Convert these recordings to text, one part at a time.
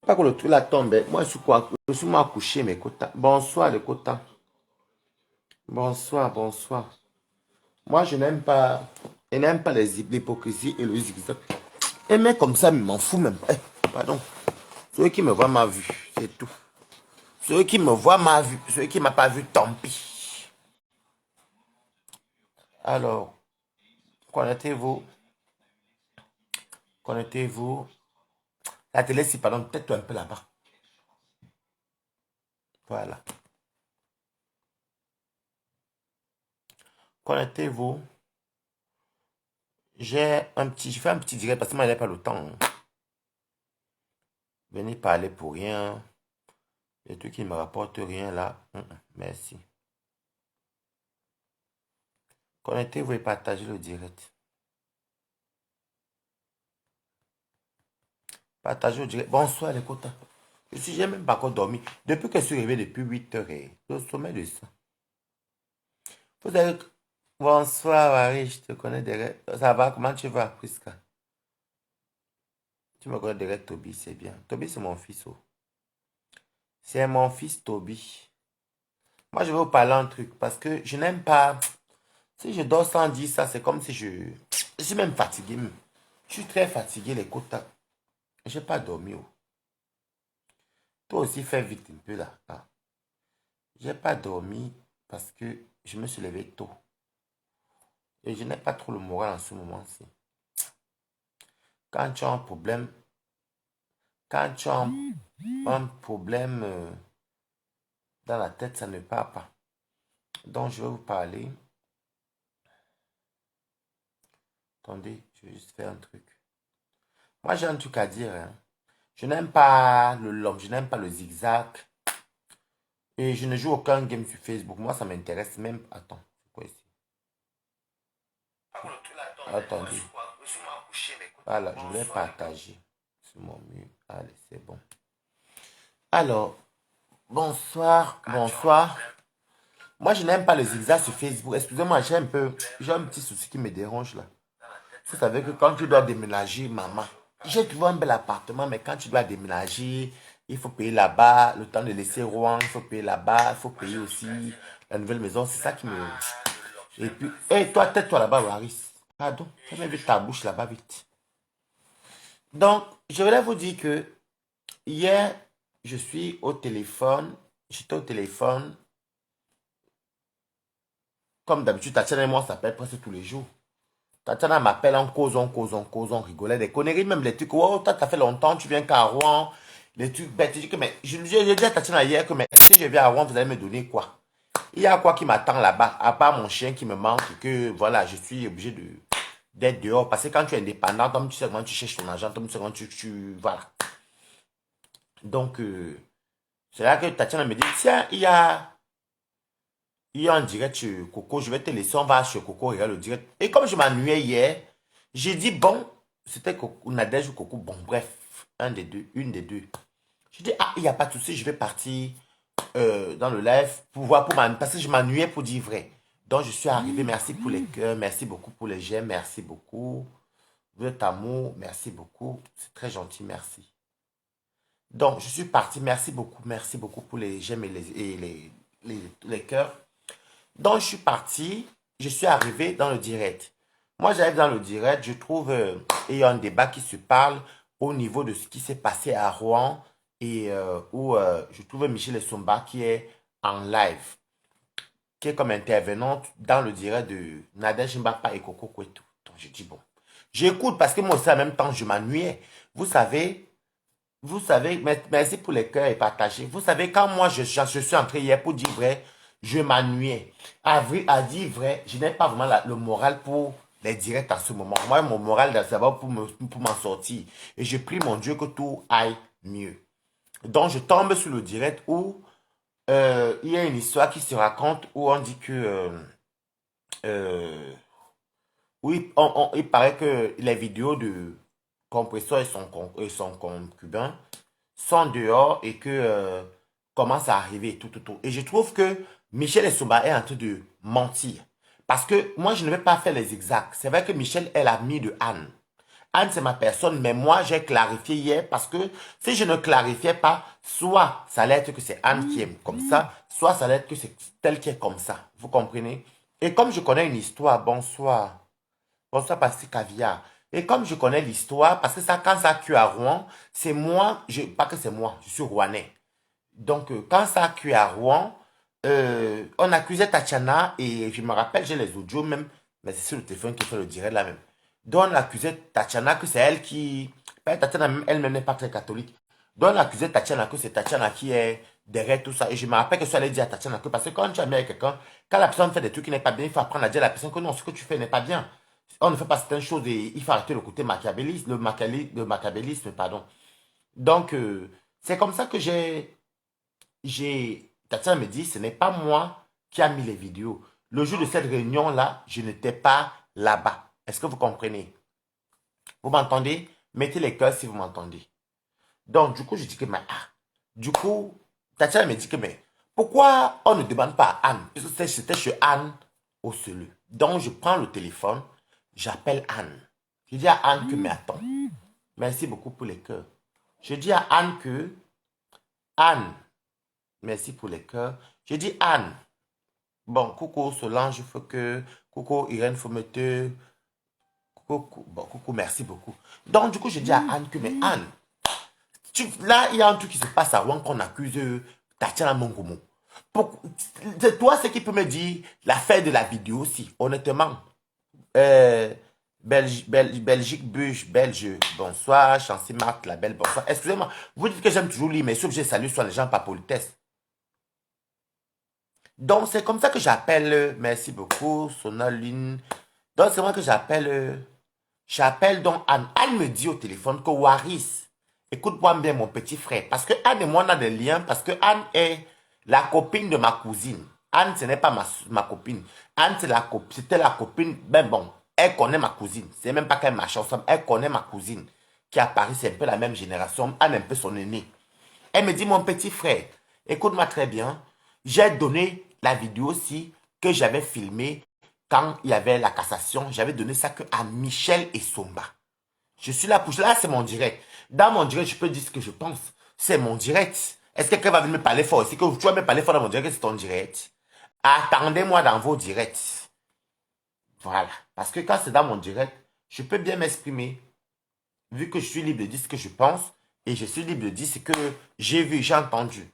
Pas que le truc là tombe. Moi, je suis quoi? Je suis moi couché, mes quotas. Bonsoir, les quotas. Bonsoir, bonsoir. Moi, je n'aime pas l'hypocrisie et le zigzag. Et mais comme ça, je m'en fous même. Pardon. Ceux qui me voient m'a vu, c'est tout. Ceux qui me voient m'a vu. Ceux qui ne m'ont pas vu, tant pis. Alors, connectez-vous. Connectez-vous. La télé, c'est pardon, peut-être un peu là-bas. Voilà. Connectez-vous. Je fais un petit direct parce que moi, il n'y a pas le temps. Venez parler pour rien. Les trucs qui ne me rapportent rien là. Merci. Connectez-vous et partagez le direct. Partagez le direct. Bonsoir les quotas. J'ai même pas encore dormi. Depuis que je suis réveillé depuis 8 heures, le sommet de ça. Vous savez, bonsoir Marie, je te connais derrière. Ça va, comment tu vas, Priska? Tu me connais derrière Toby, c'est bien. Toby, c'est mon fils. Oh. C'est mon fils Toby. Moi, je vais vous parler un truc parce que je n'aime pas. Si je dors sans dire ça, c'est comme si je. Je suis même fatigué. Je suis très fatigué, les quotas. Je n'ai pas dormi. Oh. Toi aussi, fais vite un peu là. Ah. J'ai pas dormi parce que je me suis levé tôt. Et je n'ai pas trop le moral en ce moment-ci. Quand tu as un problème, quand tu as un problème dans la tête, ça ne part pas. Donc, je vais vous parler. Attendez, je vais juste faire un truc. Moi, j'ai un truc à dire. Hein. Je n'aime pas le long, je n'aime pas le zigzag. Et je ne joue aucun game sur Facebook. Moi, ça m'intéresse même. Attends, c'est quoi ici? Attendez. Voilà, je vais partager sur mon mur. Allez, c'est bon. Alors, bonsoir, bonsoir. Moi, je n'aime pas le zigzag sur Facebook. Excusez-moi, j'ai un petit souci qui me dérange là. Vous savez que quand tu dois déménager, maman, j'ai trouvé un bel appartement, mais quand tu dois déménager, il faut payer là-bas, le temps de laisser Rouen, il faut payer là-bas, il faut payer aussi la nouvelle maison. C'est ça qui me. Et puis, hé, toi, tête-toi là-bas, Waris. Pardon, fais même vite ta bouche là-bas, vite. Donc, je voulais vous dire que hier, je suis au téléphone. J'étais au téléphone. Comme d'habitude, Tatiana et moi, on s'appelle presque tous les jours. Tatiana m'appelle en cause, on rigolait des conneries, même les trucs. Oh, toi, ça fait longtemps, tu viens qu'à Rouen. Les trucs bêtes. Je dis que, mais, j'ai dit à Tatiana hier que, mais si je viens à Rouen, vous allez me donner quoi? Il y a quoi qui m'attend là-bas, à part mon chien qui me manque et que, voilà, je suis obligé d'être dehors. Parce que quand tu es indépendant, comme tu sais comment tu cherches ton argent, comme tu sais comment voilà. Donc, c'est là que Tatiana me dit, tiens, il y a un direct sur Coco, je vais te laisser, on va sur Coco, regarde le direct. Et comme je m'ennuyais hier, j'ai dit, bon, c'était Nadège ou Coco, bon, bref, un des deux, une des deux. J'ai dit, ah, il n'y a pas de souci, je vais partir dans le live pour voir, parce que je m'ennuyais pour dire vrai. Donc, je suis arrivé, merci pour les cœurs, merci beaucoup pour les j'aime, merci beaucoup. Votre amour, merci beaucoup, c'est très gentil, merci. Donc, je suis parti, merci beaucoup pour les j'aime les cœurs. Donc, je suis parti, je suis arrivé dans le direct. Moi, j'arrive dans le direct, je trouve, il y a un débat qui se parle au niveau de ce qui s'est passé à Rouen et où je trouve Michel Essomba qui est en live, qui est comme intervenante dans le direct de Nadège Mbapa et Coco Kwetu. Donc, je dis bon, j'écoute parce que moi aussi, en même temps, je m'ennuyais. Vous savez, merci pour les cœurs et partager. Vous savez, quand moi, je suis entré hier pour dire vrai, je m'ennuyais. À dire vrai, je n'ai pas vraiment le moral pour les directs en ce moment. Moi, mon moral, c'est d'abord pour m'en sortir. Et je prie mon Dieu que tout aille mieux. Donc, je tombe sur le direct où il y a une histoire qui se raconte où on dit que... euh, oui, il paraît que les vidéos de Compresseur et son concubin sont dehors et que commence à arriver et tout. Et je trouve que Michel Essouba est en train de mentir. Parce que moi, je ne vais pas faire les exacts. C'est vrai que Michel est l'ami de Anne. Anne, c'est ma personne, mais moi, j'ai clarifié hier parce que si je ne clarifiais pas, soit ça allait être que c'est Anne qui est comme ça, soit ça allait être que c'est elle qui est comme ça. Vous comprenez? Et comme je connais une histoire, bonsoir. Bonsoir, Pasteur Caviar. Et comme je connais l'histoire, parce que ça, quand ça a cuit à Rouen, c'est moi, pas que c'est moi, je suis rouennais. Donc, quand ça a cuit à Rouen, on accusait Tatiana, et je me rappelle, j'ai les audios même, mais c'est sur le téléphone qui fait le direct là même. Donc, on accusait Tatiana que c'est elle qui. Tatiana elle-même n'est pas très catholique. Donc, on accusait Tatiana que c'est Tatiana qui est derrière tout ça. Et je me rappelle que ça allait dire à Tatiana que, parce que quand tu es ami avec quelqu'un, quand la personne fait des trucs qui n'est pas bien, il faut apprendre à dire à la personne que non, ce que tu fais n'est pas bien. On ne fait pas certaines choses et il faut arrêter le côté machiavéliste, le machiavélisme, pardon. Donc, c'est comme ça que Tatiana me dit, ce n'est pas moi qui a mis les vidéos. Le jour de cette réunion-là, je n'étais pas là-bas. Est-ce que vous comprenez? Vous m'entendez? Mettez les cœurs si vous m'entendez. Donc, du coup, je dis que, mais, du coup, Tatiana me dit que, mais, pourquoi on ne demande pas à Anne? Parce que c'était chez Anne au Celeu. Donc, je prends le téléphone, j'appelle Anne. Je dis à Anne que, mais attends, merci beaucoup pour les cœurs. Je dis à Anne que, Anne, merci pour les cœurs. Je dis Anne, bon, coucou Solange, faut que, coucou Irène Fomete, coucou, bon, coucou, merci beaucoup. Donc, du coup, je dis à Anne que, mais Anne, là, il y a un truc qui se passe à Rouen qu'on accuse Tatiana Mongomo. C'est toi ce qui peut me dire l'affaire de la vidéo aussi, honnêtement. Euh, Belgique, Buge, Belge, bonsoir, Chancy Marthe, la belle, bonsoir. Excusez-moi, vous dites que j'aime toujours lire, mais sauf que j'ai salué sur les gens par politesse. Donc, c'est comme ça que j'appelle, merci beaucoup, Sonaline. Donc, c'est moi que j'appelle donc Anne. Anne me dit au téléphone que Waris, écoute-moi bien mon petit frère, parce que Anne et moi on a des liens, parce que Anne est la copine de ma cousine. Anne, ce n'est pas ma copine. Anne, c'était la copine, ben bon, elle connaît ma cousine. C'est même pas qu'elle marche ensemble, elle connaît ma cousine, qui à Paris, c'est un peu la même génération. Anne est un peu son aînée. Elle me dit, mon petit frère, écoute-moi très bien, j'ai donné la vidéo aussi que j'avais filmée quand il y avait la cassation. J'avais donné ça que à Michel et Somba. Je suis là pour... Là, c'est mon direct. Dans mon direct, je peux dire ce que je pense. C'est mon direct. Est-ce que quelqu'un va venir me parler fort? Est-ce que tu vas me parler fort dans mon direct? C'est ton direct. Attendez-moi dans vos directs. Voilà. Parce que quand c'est dans mon direct, je peux bien m'exprimer. Vu que je suis libre de dire ce que je pense. Et je suis libre de dire ce que j'ai vu, j'ai entendu.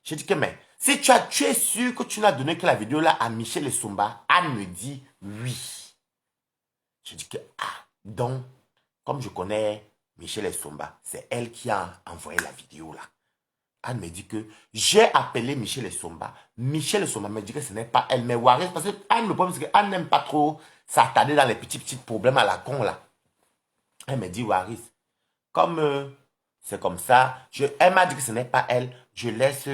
J'ai dit que, mais, si tu es sûr que tu n'as donné que la vidéo là à Michel et Somba, Anne me dit oui. Je dis que, donc, comme je connais Michel et Somba, c'est elle qui a envoyé la vidéo là. Anne me dit que j'ai appelé Michel et Somba. Michel et Somba me dit que ce n'est pas elle, mais Waris, parce que Anne me pense que Anne n'aime pas trop s'attarder dans les petits problèmes à la con là. Elle me dit, Waris, comme c'est comme ça, elle m'a dit que ce n'est pas elle, je laisse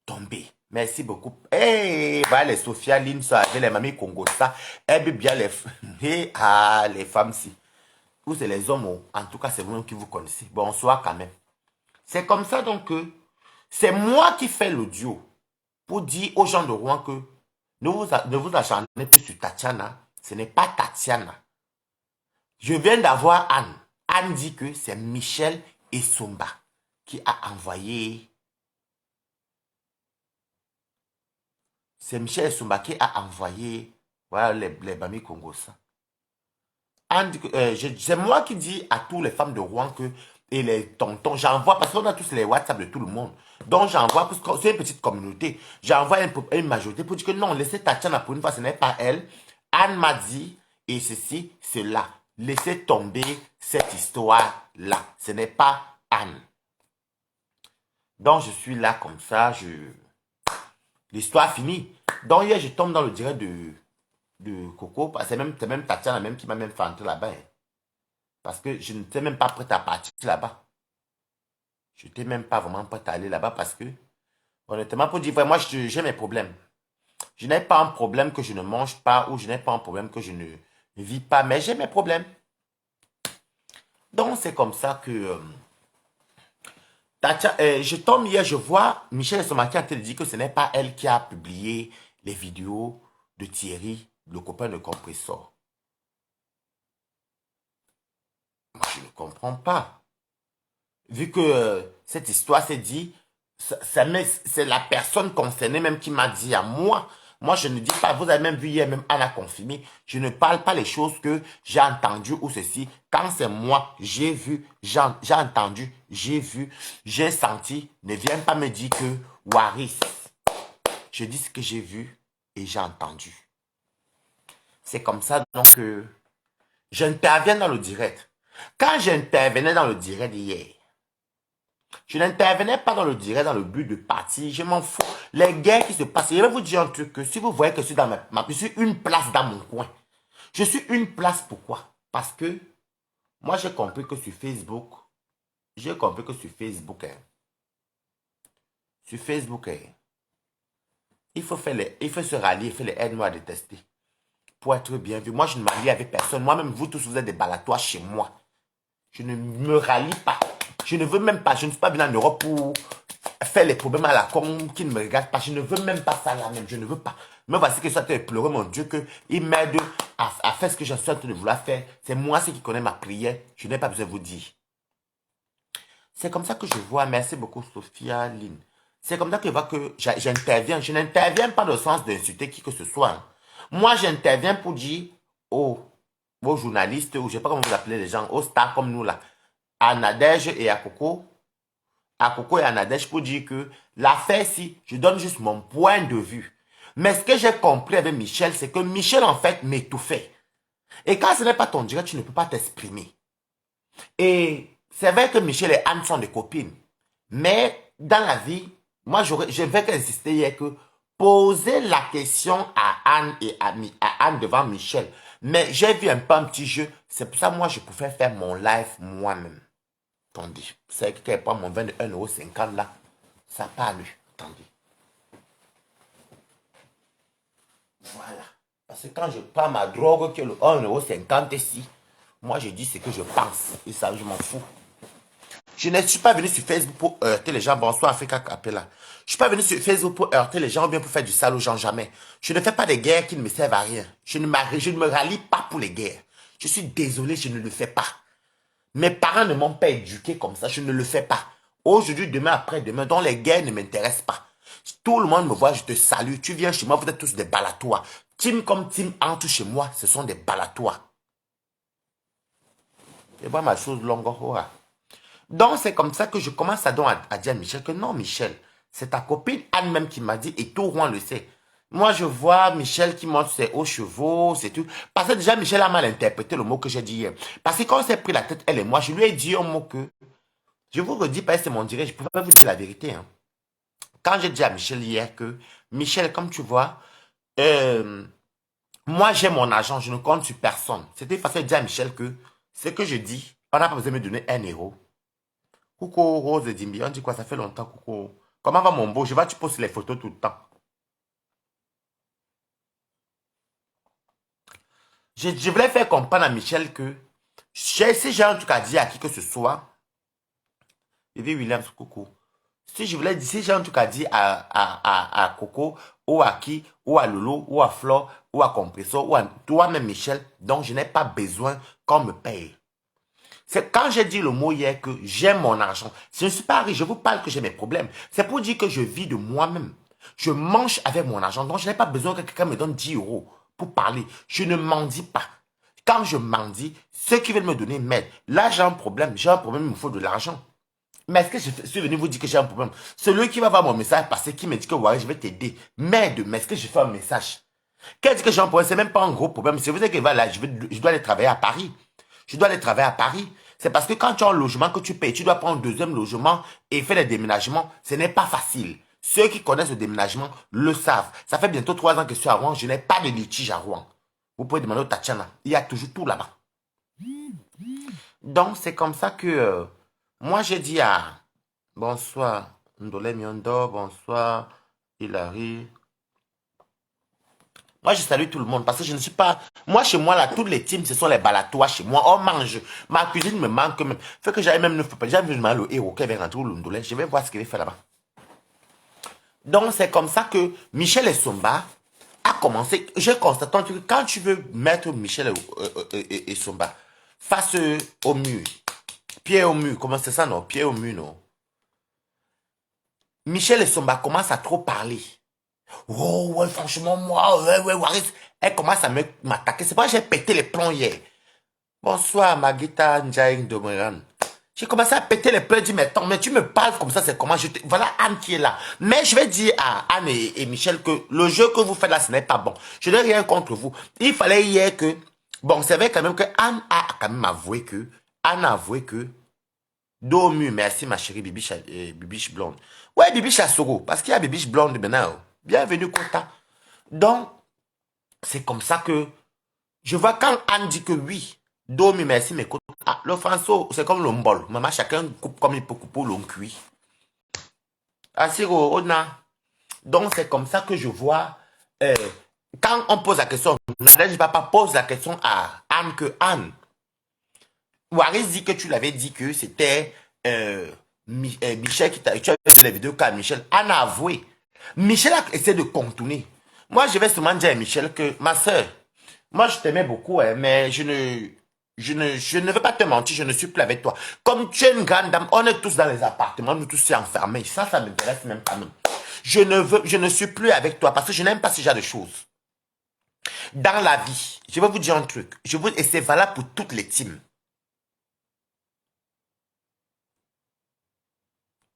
tomber. Merci beaucoup. Hey, voilà les Sophia Lynn, ça, avec les mamies Congo, ça. Elle veut bien les, les femmes, si. Vous, c'est les hommes, oh. En tout cas, c'est vous qui vous connaissez. Bonsoir quand même. C'est comme ça donc que c'est moi qui fais l'audio pour dire aux gens de Rouen que ne vous acharnez plus sur Tatiana. Ce n'est pas Tatiana. Je viens d'avoir Anne. Anne dit que c'est Michel et Somba qui a envoyé. C'est Michel et Somba qui a envoyé. Voilà les Bami Congo ça. C'est moi qui dis à toutes les femmes de Rouen que, et les tontons, j'envoie, parce qu'on a tous les WhatsApp de tout le monde. Donc j'envoie, parce que c'est une petite communauté, j'envoie une majorité pour dire que non, laissez Tatiana pour une fois, ce n'est pas elle. Anne m'a dit, et ceci, cela. Laissez tomber cette histoire-là. Ce n'est pas Anne. Donc je suis là comme ça, l'histoire finie. Donc hier, je tombe dans le direct de Coco, c'est même Tatiana même qui m'a même fait entrer là-bas. Hein. Parce que je n'étais même pas prête à partir là-bas. Je n'étais même pas vraiment prête à aller là-bas parce que, honnêtement, pour dire vrai, moi, j'ai mes problèmes. Je n'ai pas un problème que je ne mange pas ou je n'ai pas un problème que je ne vis pas, mais j'ai mes problèmes. Donc, c'est comme ça que... je tombe hier, je vois Michel Somaki te dit que ce n'est pas elle qui a publié les vidéos de Thierry, le copain de Compressor. Moi, je ne comprends pas. Vu que cette histoire s'est dit, c'est la personne concernée même qui m'a dit à moi. Moi, je ne dis pas, vous avez même vu hier, même Anna confirmé, je ne parle pas les choses que j'ai entendues ou ceci. Quand c'est moi, j'ai vu, j'ai entendu, j'ai vu, j'ai senti. Ne viens pas me dire que Waris, je dis ce que j'ai vu et j'ai entendu. C'est comme ça donc que j'interviens dans le direct. Quand j'intervenais dans le direct hier, je n'intervenais pas dans le direct dans le but de partir. Je m'en fous. Les guerres qui se passent. Je vais vous dire un truc que si vous voyez que je suis dans je suis une place dans mon coin. Je suis une place pourquoi? Parce que moi j'ai compris que sur Facebook, sur Facebook, il faut se rallier, il faut les aide-moi à détester. Pour être bien vu. Moi je ne m'allie avec personne. Moi-même, vous tous, vous êtes des balatoirs chez moi. Je ne me rallie pas. Je ne veux même pas. Je ne suis pas venu en Europe pour faire les problèmes à la con qui ne me regardent pas. Je ne veux même pas ça là même. Je ne veux pas. Mais voici que ça te pleurer, mon Dieu, qu'il m'aide à faire ce que je suis en train de vouloir faire. C'est moi qui connais ma prière. Je n'ai pas besoin de vous dire. C'est comme ça que je vois. Merci beaucoup, Sophia Lynn. C'est comme ça que je vois que j'interviens. Je n'interviens pas dans le sens d'insulter qui que ce soit. Hein. Moi, j'interviens pour dire aux journalistes, ou je ne sais pas comment vous appelez les gens, aux stars comme nous là, à Nadège et à Coco et à Nadège pour dire que l'affaire si, je donne juste mon point de vue. Mais ce que j'ai compris avec Michel, c'est que Michel en fait m'étouffait. Et quand ce n'est pas ton direct, tu ne peux pas t'exprimer. Et c'est vrai que Michel et Anne sont des copines. Mais dans la vie, moi je vais insister hier que poser la question à Anne et à Anne devant Michel. Mais j'ai vu un peu un petit jeu. C'est pour ça moi je pouvais faire mon live moi-même. Attendez. C'est que quelqu'un prend mon 21,50 € là. Ça parle. Attendez. Voilà. Parce que quand je prends ma drogue qui est le 1,50 € ici, moi je dis ce que je pense. Et ça, je m'en fous. Je ne suis pas venu sur Facebook pour heurter les gens. Bonsoir Africa Capella. Je ne suis pas venu sur Facebook pour heurter les gens ou bien pour faire du sale aux gens, jamais. Je ne fais pas des guerres qui ne me servent à rien. Je ne me rallie pas pour les guerres. Je suis désolé, je ne le fais pas. Mes parents ne m'ont pas éduqué comme ça, je ne le fais pas. Aujourd'hui, demain, après-demain, donc les guerres ne m'intéressent pas. Tout le monde me voit, je te salue. Tu viens chez moi, vous êtes tous des balatois. Team comme team entre chez moi, ce sont des balatois. Et moi, ma chose longue. Donc, c'est comme ça que je commence à dire à Michel que non, Michel, c'est ta copine Anne même qui m'a dit, et tout Rouen le sait. Moi, je vois Michel qui monte ses hauts chevaux, c'est tout. Parce que déjà, Michel a mal interprété le mot que j'ai dit hier. Parce que quand on s'est pris la tête, elle et moi, je lui ai dit un mot que, je vous redis, parce que c'est mon direct, je ne pouvais pas vous dire la vérité. Hein. Quand j'ai dit à Michel hier que, Michel, comme tu vois, moi, j'ai mon argent, je ne compte sur personne. C'était facile de dire à Michel que, ce que je dis, on n'a pas besoin de me donner 1 €. Coucou Rose Dimbi, on dit quoi, ça fait longtemps, coucou. Comment va mon beau? Je vois, tu postes les photos tout le temps. Je voulais faire comprendre à Michel que si j'ai un truc à dire à qui que ce soit, Vivi Williams, coucou. Si je voulais dire, si j'ai un truc à dire à Coco, ou à qui, ou à Lolo, ou à Flore, ou à Compressor, ou à toi-même Michel, donc je n'ai pas besoin qu'on me paye. C'est quand j'ai dit le mot hier que j'ai mon argent. Je ne suis pas riche, je vous parle que j'ai mes problèmes. C'est pour dire que je vis de moi-même. Je mange avec mon argent, donc je n'ai pas besoin que quelqu'un me donne 10 € pour parler. Je ne mendie pas. Quand je mendie, ceux qui veulent me donner m'aident. Là, j'ai un problème, il me faut de l'argent. Mais est-ce que je suis venu vous dire que j'ai un problème? Celui qui va voir mon message passer, qui me dit que ouais, je vais t'aider, m'aide, mais est-ce que je fais un message? Qu'elle dit que j'ai un problème, c'est même pas un gros problème. C'est vous dire que va là, je dois aller travailler à Paris. Je dois aller travailler à Paris. C'est parce que quand tu as un logement que tu payes, tu dois prendre un deuxième logement et faire des déménagements. Ce n'est pas facile. Ceux qui connaissent le déménagement le savent. Ça fait bientôt 3 ans que je suis à Rouen. Je n'ai pas de litige à Rouen. Vous pouvez demander au Tatiana. Il y a toujours tout là-bas. Donc, c'est comme ça que moi, j'ai dit à bonsoir, Ndolé Miondo, bonsoir, Hilary. Moi, je salue tout le monde parce que je ne suis pas... Moi, chez moi, là, toutes les teams, ce sont les balatois chez moi. On mange. Ma cuisine me manque même. Fait que j'avais même 9 papas. J'avais vu le héros qui avait rentré au Lundolé. Je vais voir ce qu'il fait là-bas. Donc, c'est comme ça que Michel et Somba a commencé. J'ai constaté que quand tu veux mettre Michel et Somba, face au mur. Pied au mur, comment c'est ça, non? Pied au mur, non? Michel Essomba commence à trop parler. Oh, ouais, franchement, moi, ouais, Waris. Elle commence à m'attaquer. C'est pas que j'ai pété les plombs hier. Bonsoir, Magita Njaïng Domeran. J'ai commencé à péter les plombs. Je dis, mais attends, mais tu me parles comme ça, c'est comment Voilà Anne qui est là. Mais je vais dire à Anne et Michel que le jeu que vous faites là, ce n'est pas bon. Je n'ai rien contre vous. Il fallait hier que... Bon, c'est vrai quand même que Anne a quand même avoué que... Anne a avoué que... Domu, merci ma chérie Bibiche blonde. Ouais, Bibiche Assoro, parce qu'il y a Bibiche blonde maintenant. Bienvenue, Kota. Donc, c'est comme ça que je vois quand Anne dit que oui, Domu, merci, mais Kota. Ah, le François, c'est comme le mbol. Maman, chacun coupe comme il peut couper l'on cuit. Assiro, on a. Donc, c'est comme ça que je vois. Quand on pose la question, Nadège Papa pose la question à Anne que Anne. Waris dit que tu l'avais dit que c'était Michel qui t'a... Tu as vu les vidéos qu'à Michel. Anne a avoué. Michel a essayé de contourner. Moi, je vais seulement dire à Michel que, ma soeur, moi, je t'aimais beaucoup, hein, mais je ne veux pas te mentir, je ne suis plus avec toi. Comme tu es une grande dame, on est tous dans les appartements, nous tous enfermés. Ça m'intéresse même pas. Non. Je ne suis plus avec toi parce que je n'aime pas ce genre de choses. Dans la vie, je vais vous dire un truc. Et c'est valable pour toutes les teams.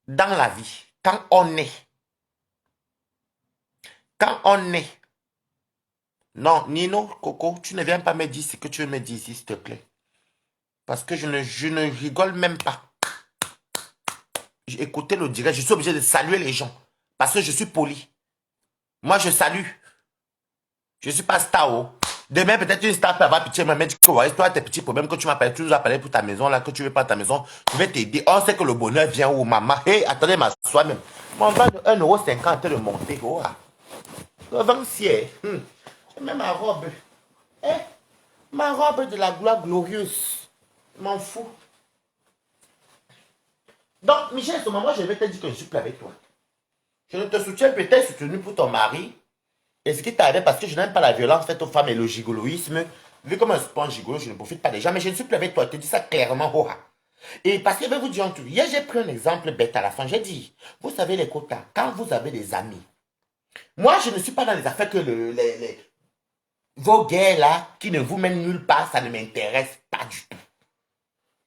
Dans la vie, quand on est, non, Nino, Coco, tu ne viens pas me dire ce que tu veux me dire ici, s'il te plaît. Parce que je ne rigole même pas. J'ai écouté le direct, je suis obligé de saluer les gens. Parce que je suis poli. Moi, je salue. Je ne suis pas star. Oh. Demain, peut-être une star peut avoir pitié, mais dit que ouais, toi, tes petits problèmes que tu m'appelles, tu nous appelles pour ta maison, là, que tu veux pas ta maison, je vais t'aider. On sait que le bonheur vient où, maman. Hé, attendez, ma soie même. Mon vent de 1,50 € de monter. Oh, ah. Le vent ciel. J'ai même ma robe. Eh, ma robe de la gloire glorieuse. Je m'en fous. Donc, Michel, à ce moment, je vais te dire que je suis plus avec toi. Je ne te soutiens peut-être soutenu pour ton mari. Et ce qui t'arrive parce que je n'aime pas la violence faite aux femmes et le gigoloïsme. Vu comme un sport gigolo, je ne profite pas des gens. Mais je ne suis plus avec toi. Je te dis ça clairement. Oh, ah. Et parce que je vais vous dire un truc. Hier, j'ai pris un exemple bête à la fin. J'ai dit, vous savez les quotas, quand vous avez des amis, moi, je ne suis pas dans les affaires que vos guerres là, qui ne vous mènent nulle part, ça ne m'intéresse pas du tout.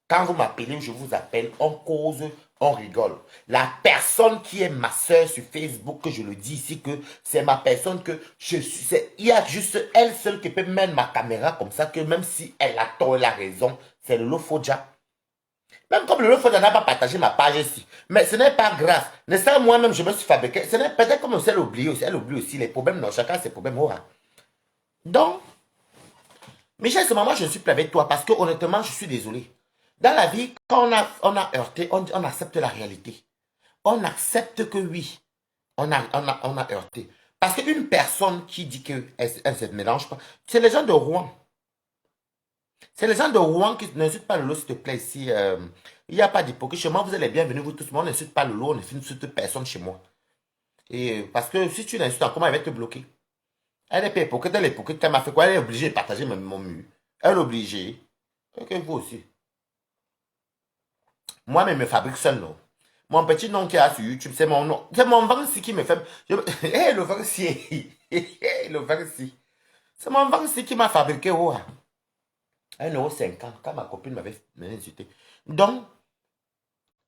Quand vous m'appelez, je vous appelle, on cause, on rigole. La personne qui est ma soeur sur Facebook, que je le dis ici, que c'est ma personne que je suis. Il y a juste elle seule qui peut mettre ma caméra comme ça, que même si elle a tort, elle a raison, c'est le Lofodja. Même comme le Lofodja n'a pas partagé ma page ici. Mais ce n'est pas grave. Ne sais moi-même, je me suis fabriqué. Ce n'est peut-être comme elle oublie aussi. Elle oublie aussi les problèmes. Non, chacun a ses problèmes. Oh, hein. Donc, Michel, ce moment, je ne suis plus avec toi parce que honnêtement, je suis désolé. Dans la vie, quand on a heurté, on accepte la réalité. On accepte que oui, on a heurté. Parce qu'une personne qui dit qu'elle ne se mélange pas, c'est les gens de Rouen. C'est les gens de Rouen qui n'insultent pas le lot, s'il te plaît, ici. Il n'y a pas d'hypocrisie. Chez moi, vous êtes les bienvenus, vous tous. Moi, on n'insulte pas le lot, on n'insulte personne chez moi. Et parce que si tu l'insultes, comment elle va te bloquer? Elle est pas hypocrite, elle est hypocrite. Elle m'a fait quoi? Elle est obligée de partager mon mur. Elle est obligée. Et que vous aussi. Moi-même, je me fabrique seul, non. Mon petit nom qui est sur YouTube, c'est mon nom. C'est mon Vancy qui me fait. Hé, le Vancy. Le Vancy. C'est mon Vancy qui m'a fabriqué. Oh, 1,50 € quand ma copine m'avait insulté. Donc,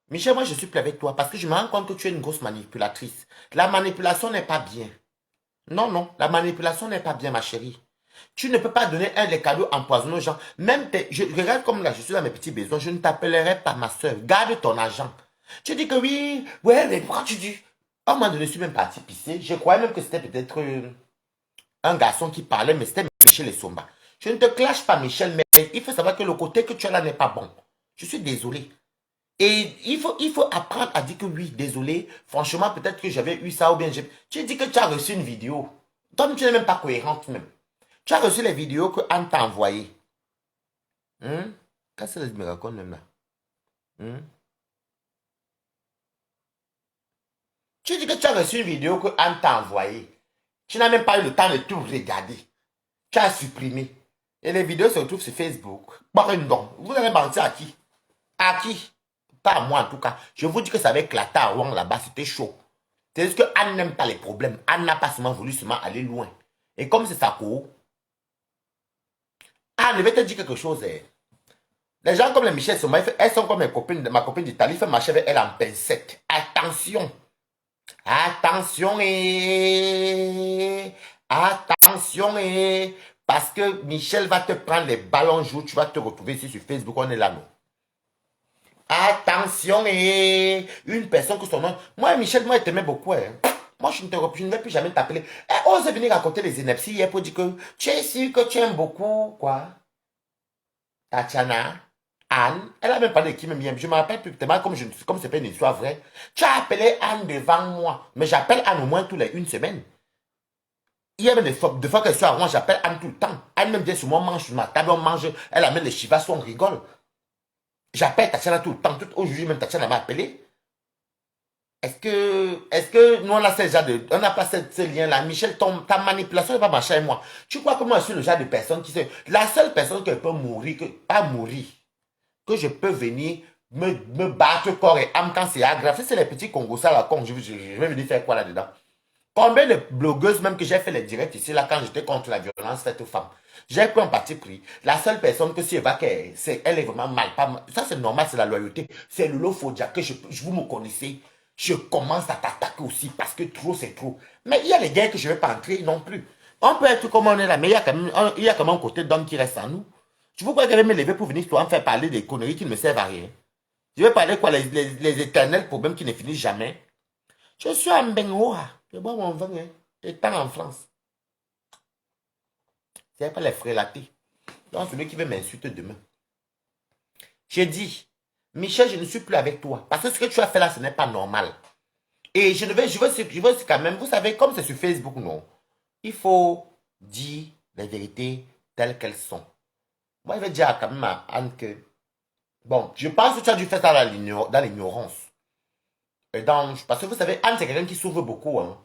Michel, moi, je suis plus avec toi parce que je me rends compte que tu es une grosse manipulatrice. La manipulation n'est pas bien. Non, non, la manipulation n'est pas bien, ma chérie. Tu ne peux pas donner des cadeaux empoisonnés aux gens. Même, je regarde comme là, je suis dans mes petits besoins, je ne t'appellerai pas ma soeur. Garde ton argent. Tu dis que oui, ouais, mais pourquoi tu dis? À un moment donné, je suis même parti pisser. Je croyais même que c'était peut-être un garçon qui parlait, mais c'était Michel Essomba. Je ne te clash pas, Michel, mais il faut savoir que le côté que tu as là n'est pas bon. Je suis désolé. Et il faut apprendre à dire que oui, désolé. Franchement, peut-être que j'avais eu ça ou bien j'ai... Tu dis que tu as reçu une vidéo. Toi, tu n'es même pas cohérente même. Tu as reçu les vidéos que Anne t'a envoyées. Qu'est-ce que tu me racontes même là? Tu dis que tu as reçu une vidéo que Anne t'a envoyée. Tu n'as même pas eu le temps de tout regarder. Tu as supprimé. Et les vidéos se retrouvent sur Facebook. Bon, vous allez mentir à qui? À qui? Pas à moi en tout cas. Je vous dis que ça avait éclaté à Rouen là-bas, c'était chaud. C'est juste que Anne n'aime pas les problèmes. Anne n'a pas seulement voulu seulement aller loin. Et comme c'est sa cour, Anne, je vais te dire quelque chose. Les gens comme les Michel Soma, elles sont comme ma copine d'Italie, il fait marcher avec elle en pincette. Attention. Attention attention parce que Michel va te prendre les ballons jour, tu vas te retrouver ici sur Facebook, on est là, non. Attention une personne que son nom... Moi, Michel, moi, je t'aimais beaucoup. Moi, je ne vais plus jamais t'appeler. Ose venir raconter les inepties hier pour dire que tu es sûr que tu aimes beaucoup, quoi. Tatiana, Anne, elle a même parlé de qui même hier. Je me rappelle plus tellement comme c'est pas une histoire vraie. Tu as appelé Anne devant moi. Mais j'appelle Anne au moins tous les 1 semaine. Il y a même des fois que je suis à Rouen, j'appelle Anne tout le temps. Anne même vient sur moi, mange sur ma table, on mange. Elle amène les chivas, on rigole. J'appelle Tatiana tout le temps. Aujourd'hui, même Tatiana m'a appelé. Est-ce que nous, on a on n'a pas ce lien-là? Michel, ta manipulation n'est pas marcher avec moi. Tu crois que moi, je suis le genre de personne qui se... La seule personne qui peut mourir, pas mourir, que je peux venir me battre corps et âme quand c'est aggravé, c'est les petits Congos, ça là, je vais venir faire quoi là-dedans? Combien de blogueuses même que j'ai fait les directs ici, là, quand j'étais contre la violence faite aux femmes, j'ai pris un parti pris. La seule personne que si elle va, elle est vraiment mal. Ça, c'est normal, c'est la loyauté. C'est le lot faut dire que vous me connaissez. Je commence à t'attaquer aussi parce que trop, c'est trop. Mais il y a les gars que je ne vais pas entrer non plus. On peut être comme on est là, mais il y a quand même un côté d'homme qui reste en nous. Tu vois quoi, qu'elle me lever pour venir toi me faire parler des conneries qui ne me servent à rien. Je vais parler quoi, les éternels problèmes qui ne finissent jamais. Je suis un Bengoa. Je bois mon vin, hein, étant en France. C'est pas les frélatés. Donc, celui qui veut m'insulter demain. J'ai dit, Michel, je ne suis plus avec toi. Parce que ce que tu as fait là, ce n'est pas normal. Et je veux quand même, vous savez, comme c'est sur Facebook, non. Il faut dire les vérités telles qu'elles sont. Moi, je vais dire quand même à Anne que, bon, je pense que tu as dû faire ça dans l'ignorance. Parce que vous savez, Anne, c'est quelqu'un qui souffre beaucoup. Hein.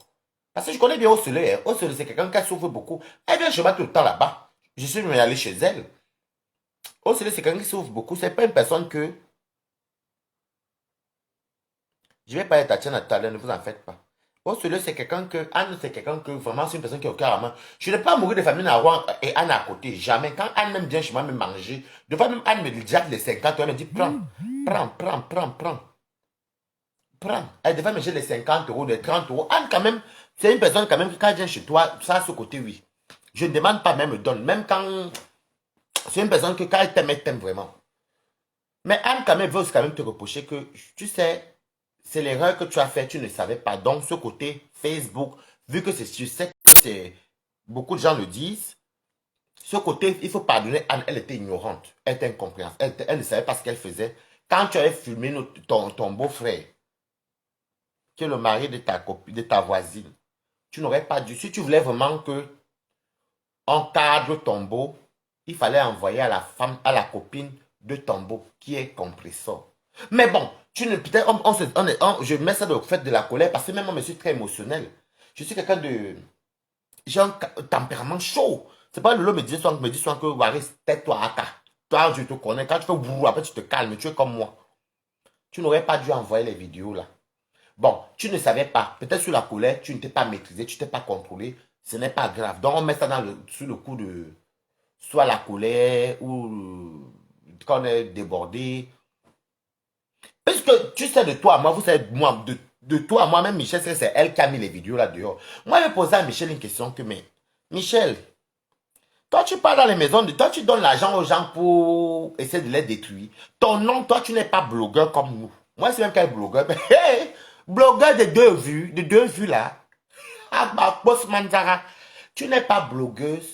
Parce que je connais bien Ocele. Ocele, c'est quelqu'un qui souffre beaucoup. Elle vient chez moi tout le temps là-bas. Je suis même allé chez elle. Ocele, c'est quelqu'un qui souffre beaucoup. C'est pas une personne que... Je vais pas être Tatiana tout à l'heure, ne vous en faites pas. Ocele, c'est quelqu'un que... Anne, c'est quelqu'un que... Vraiment, c'est une personne qui est au cœur à main. Je ne vais pas mourir de famille à Rouen et Anne à côté. Jamais. Quand Anne même vient chez moi me manger, de fois même Anne me dit les 50 elle me dit, prends. Prends. Elle devait me jeter les 50 euros, les 30 euros. Anne, quand même, c'est une personne quand même qui, quand elle vient chez toi, ça a ce côté, oui. Je ne demande pas, même me donne. Même quand... C'est une personne que quand elle t'aime vraiment. Mais Anne, quand même, veut aussi quand même te reprocher que, tu sais, c'est l'erreur que tu as faite, tu ne savais pas. Donc, ce côté Facebook, vu que je sais que c'est... Beaucoup de gens le disent, ce côté, il faut pardonner Anne, elle était ignorante. Elle était incompréhensible. Elle ne savait pas ce qu'elle faisait. Quand tu avais filmé ton beau-frère, qui est le mari de ta copine, de ta voisine, tu n'aurais pas dû. Si tu voulais vraiment que on cadre ton beau, il fallait envoyer à la femme, à la copine de ton beau, qui est compresseur. Mais bon, tu ne peut-être je mets ça dans le fait de la colère parce que même moi je suis très émotionnel. Je suis quelqu'un de... J'ai un tempérament chaud. C'est pas le lot me dit souvent que Waris, tais-toi, Aka. Toi, je te connais. Quand tu fais bourrou, après tu te calmes, tu es comme moi. Tu n'aurais pas dû envoyer les vidéos là. Bon, tu ne savais pas. Peut-être sur la colère, tu ne t'es pas maîtrisé, tu ne t'es pas contrôlé. Ce n'est pas grave. Donc, on met ça sur le coup de soit la colère ou quand on est débordé. Puisque tu sais de toi, moi, vous savez, moi, de toi, moi-même, Michel, c'est elle qui a mis les vidéos là dehors. Moi, je posais à Michel une question que, mais, Michel, toi, tu pars dans les maisons, toi, tu donnes l'argent aux gens pour essayer de les détruire. Ton nom, toi, tu n'es pas blogueur comme nous. Moi, c'est même quel blogueur. Hey, blogueur de deux vues là. Ah, bah, boss Manzara, tu n'es pas blogueuse,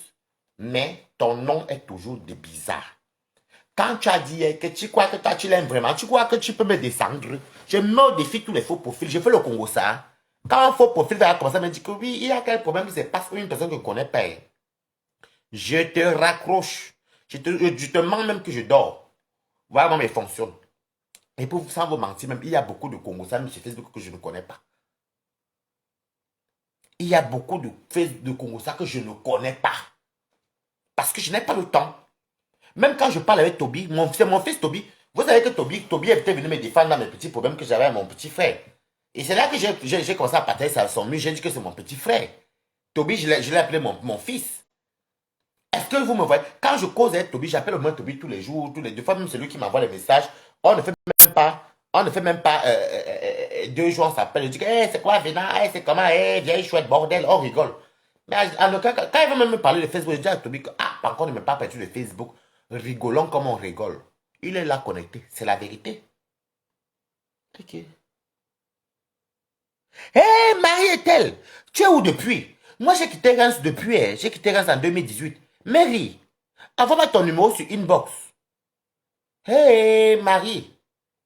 mais ton nom est toujours de bizarre. Quand tu as dit que tu crois que toi, tu l'aimes vraiment, tu crois que tu peux me descendre. Je mets au défi tous les faux profils. Je fais le Congo ça. Quand un faux profil va commencer à me dire que oui, il y a quel problème, c'est parce qu'une personne que je ne connais pas. Je te raccroche. Je te mens même que je dors. Voilà comment il fonctionne. Et pour vous, sans vous mentir, même, il y a beaucoup de Congo ça sur Facebook que je ne connais pas. Il y a beaucoup de Congo ça que je ne connais pas. Parce que je n'ai pas le temps. Même quand je parle avec Toby, c'est mon fils Toby. Vous savez que Toby était venu me défendre dans mes petits problèmes que j'avais avec mon petit frère. Et c'est là que j'ai commencé à partager son mur. J'ai dit que c'est mon petit frère. Toby, je l'ai appelé mon fils. Est-ce que vous me voyez? Quand je cause avec Toby, j'appelle au moins Toby tous les jours, tous les deux fois, même celui qui m'envoie les messages. On ne fait même pas 2 jours, on s'appelle. Je dis, hey, c'est quoi, Vénan? Hey, c'est comment? Hey, vieille chouette, bordel, on rigole. Mais en aucun cas, quand il va même me parler de Facebook, je dis à Toby que, ah, par contre, ne me parle pas de Facebook. Rigolons comme on rigole. Il est là connecté, c'est la vérité. Ok. Hé, Marie est-elle? Tu es où depuis? Moi, j'ai quitté Reims depuis, j'ai quitté Reims en 2018. Mary, envoie-moi ton numéro sur inbox. Hé, Marie.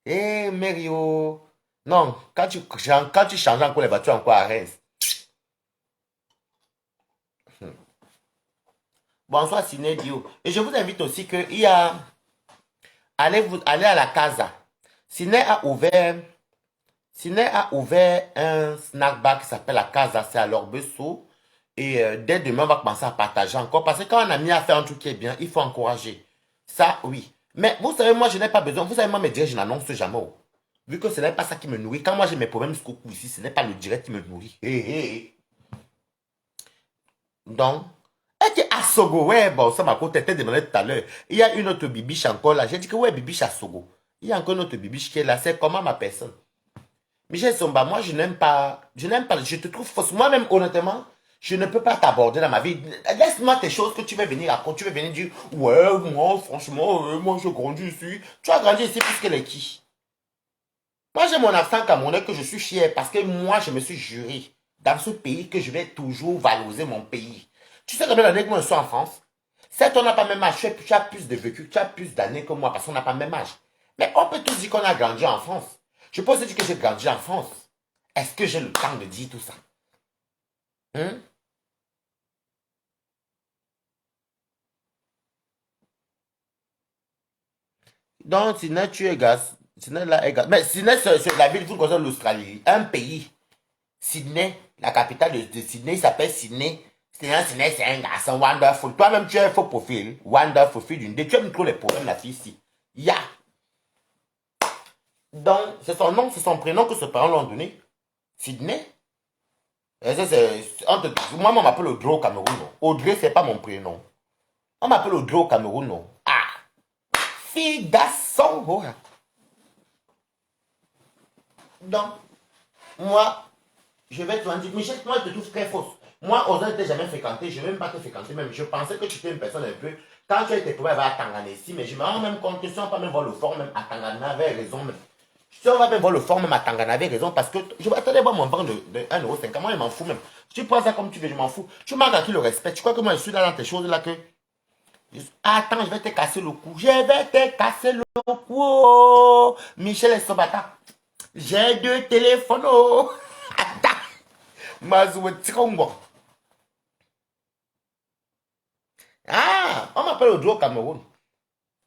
Hé, Mary, oh. Non, quand tu changes encore les voitures encore à Reims. Bonsoir, Siné Dio. Et je vous invite aussi que il y a... allez à la Casa. Siné a ouvert... Siné a ouvert un snack bar qui s'appelle la Casa, c'est à l'Orbesso. Et dès demain, on va commencer à partager encore. Parce que quand on a mis à faire un truc qui est bien, il faut encourager. Ça, oui. Mais vous savez, moi, je n'ai pas besoin. Vous savez, moi, mes directs, je n'annonce jamais. Oh. Vu que ce n'est pas ça qui me nourrit. Quand moi, j'ai mes problèmes coucou ici, ce n'est pas le direct qui me nourrit. Hé, hé, hé. Donc, elle dit à Sogo, ouais, bon, ça m'a côté, t'es demandé tout à l'heure. Il y a une autre bibiche encore là. J'ai dit que ouais, bibiche à Sogo. Il y a encore une autre bibiche qui est là. C'est comment ma personne? Michel Somba, moi je n'aime pas, je te trouve fausse. Moi-même, honnêtement, je ne peux pas t'aborder dans ma vie. Laisse-moi tes choses que tu veux venir raconter. Tu veux venir dire, ouais, moi, franchement, moi, je grandis ici. Tu as grandi ici puisque les qui? Moi, j'ai mon accent camerounais que je suis fier parce que moi, je me suis juré dans ce pays que je vais toujours valoriser mon pays. Tu sais combien d'années que moi je suis en France? Certes, on n'a pas le même âge. Tu as plus de vécu, tu as plus d'années que moi parce qu'on n'a pas le même âge. Mais on peut tous dire qu'on a grandi en France. Je peux aussi dire que j'ai grandi en France. Est-ce que j'ai le temps de dire tout ça? Hein? Donc, Sydney, tu es gaz. Sydney, là, est gaz. Mais Sydney, c'est la ville, vous connaissez l'Australie. Un pays. Sydney, la capitale de Sydney, s'appelle Sydney. Sydney, c'est un garçon wonderful. Toi-même, tu as un faux profil. Wonderful, fille d'une. Tu aimes trop les problèmes, la fille ici. Ya. Donc, c'est son nom, c'est son prénom que ses parents l'ont donné. Sydney. Et ça, moi, on m'appelle Audrey au Cameroun. Non. Audrey, c'est pas mon prénom. On m'appelle Audrey au Cameroun. Non. Ah. Fille, garçon. Oh. Donc, moi, je vais te dire, Michel, moi, je te trouve très fausse. Moi, Oza ne t'a jamais fréquenté, je ne vais même pas te fréquenter même. Je pensais que tu étais une personne un peu. Quand tu as été problèmes à Tangana ici, mais je me rends même compte que si on va même voir le fort, même à Tangana, avec raison même. Si on va même voir le fort, même à Tangana, avec raison, parce que je vais attendre voir mon vent de 1,50 €. Moi, je m'en fous même. Tu prends ça comme tu veux, je m'en fous. Tu manques à qui le respect. Tu crois que moi, je suis là dans tes choses là que. Attends, je vais te casser le cou. Je vais te casser le cou. Oh. Michel et Sobata. J'ai 2 téléphones. Oh. Attends. Mazoué Tikongo. Ah, on m'appelle Audrey au Cameroun.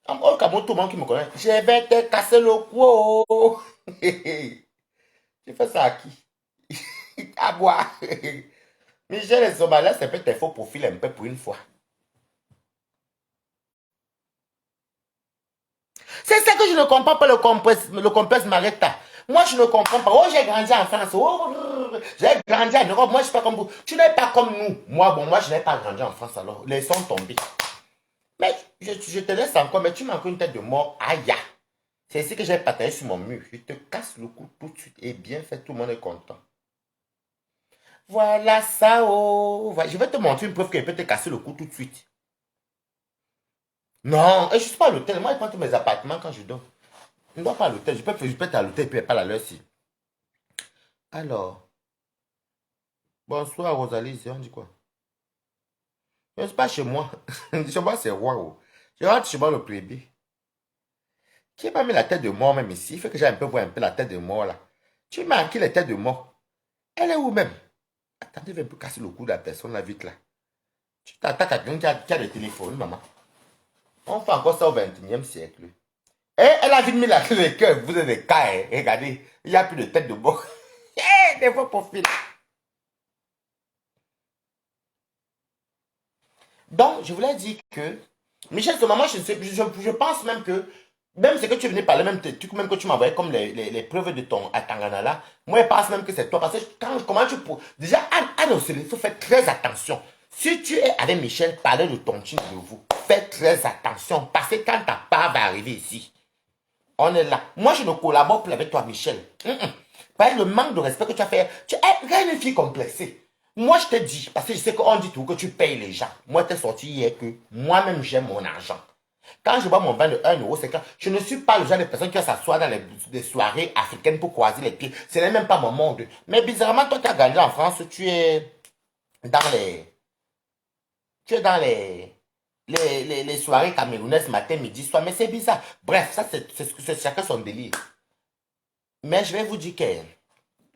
Au Cameroun, tout le monde qui me connaît. Je vais te casser le cou. Tu fais ça à qui? À boire. Michel et Sobala, c'est peut-être tes faux profils un peu pour une fois. C'est ça que je ne comprends pas le complexe Maretta. Moi, je ne comprends pas. Oh, j'ai grandi en France. Oh, j'ai grandi en Europe. Moi, je ne suis pas comme vous. Tu n'es pas comme nous. Moi, bon, moi, je n'ai pas grandi en France alors. Les sons tombés. Mais je te laisse encore, mais tu m'as encore une tête de mort. Aïe. C'est ici que j'ai partagé sur mon mur. Je te casse le cou tout de suite. Et bien fait, tout le monde est content. Voilà ça, oh. Je vais te montrer une preuve qu'elle peut te casser le cou tout de suite. Non, et je ne suis pas à l'hôtel. Moi, je prends tous mes appartements quand je dors. Je ne dois pas à l'hôtel. Je peux être à l'hôtel et puis pas à l'heure ci. Alors, bonsoir Rosalie, on dit quoi? Je ne suis pas chez moi. Chez moi, c'est roi. Oh. Je rentre chez moi le plébé. Qui m'a mis la tête de mort même ici? Il faut que j'aille un peu voir un peu la tête de mort là. Tu m'as qui la tête de mort? Elle est où même? Attendez, je vais un peu casser le cou de la personne là vite là. Tu t'attaques à quelqu'un qui a le téléphone, maman. On fait encore ça au 21e siècle. Et elle a vite mis la clé de cœur. Vous êtes des cas, hein. Regardez, il n'y a plus de tête de mort. Des faux profils. Donc, je voulais dire que, Michel, ce moment, je pense même que, même ce que tu venais parler, même, même que tu m'envoyais comme les preuves de ton Atangana là, moi, je pense même que c'est toi. Parce que comment tu peux. Déjà, Anne Océlie, il faut faire très attention. Si tu es avec Michel, parler de ton team de vous, fais très attention. Parce que quand ta part va arriver ici, on est là. Moi, je ne collabore plus avec toi, Michel. Par le manque de respect que tu as fait. Tu es une fille complexée. Moi, je te dis, parce que je sais qu'on dit tout, que tu payes les gens. Moi, tu es sorti hier que moi-même, j'aime mon argent. Quand je vois mon vin de 1 €, c'est quand je ne suis pas le genre de personne qui va s'asseoir dans des soirées africaines pour croiser les pieds. Ce n'est même pas mon monde. Mais bizarrement, toi, tu as gagné en France, dans les, tu es dans les soirées camerounaises matin, midi, soir. Mais c'est bizarre. Bref, ça, c'est chacun son délire. Mais je vais vous dire que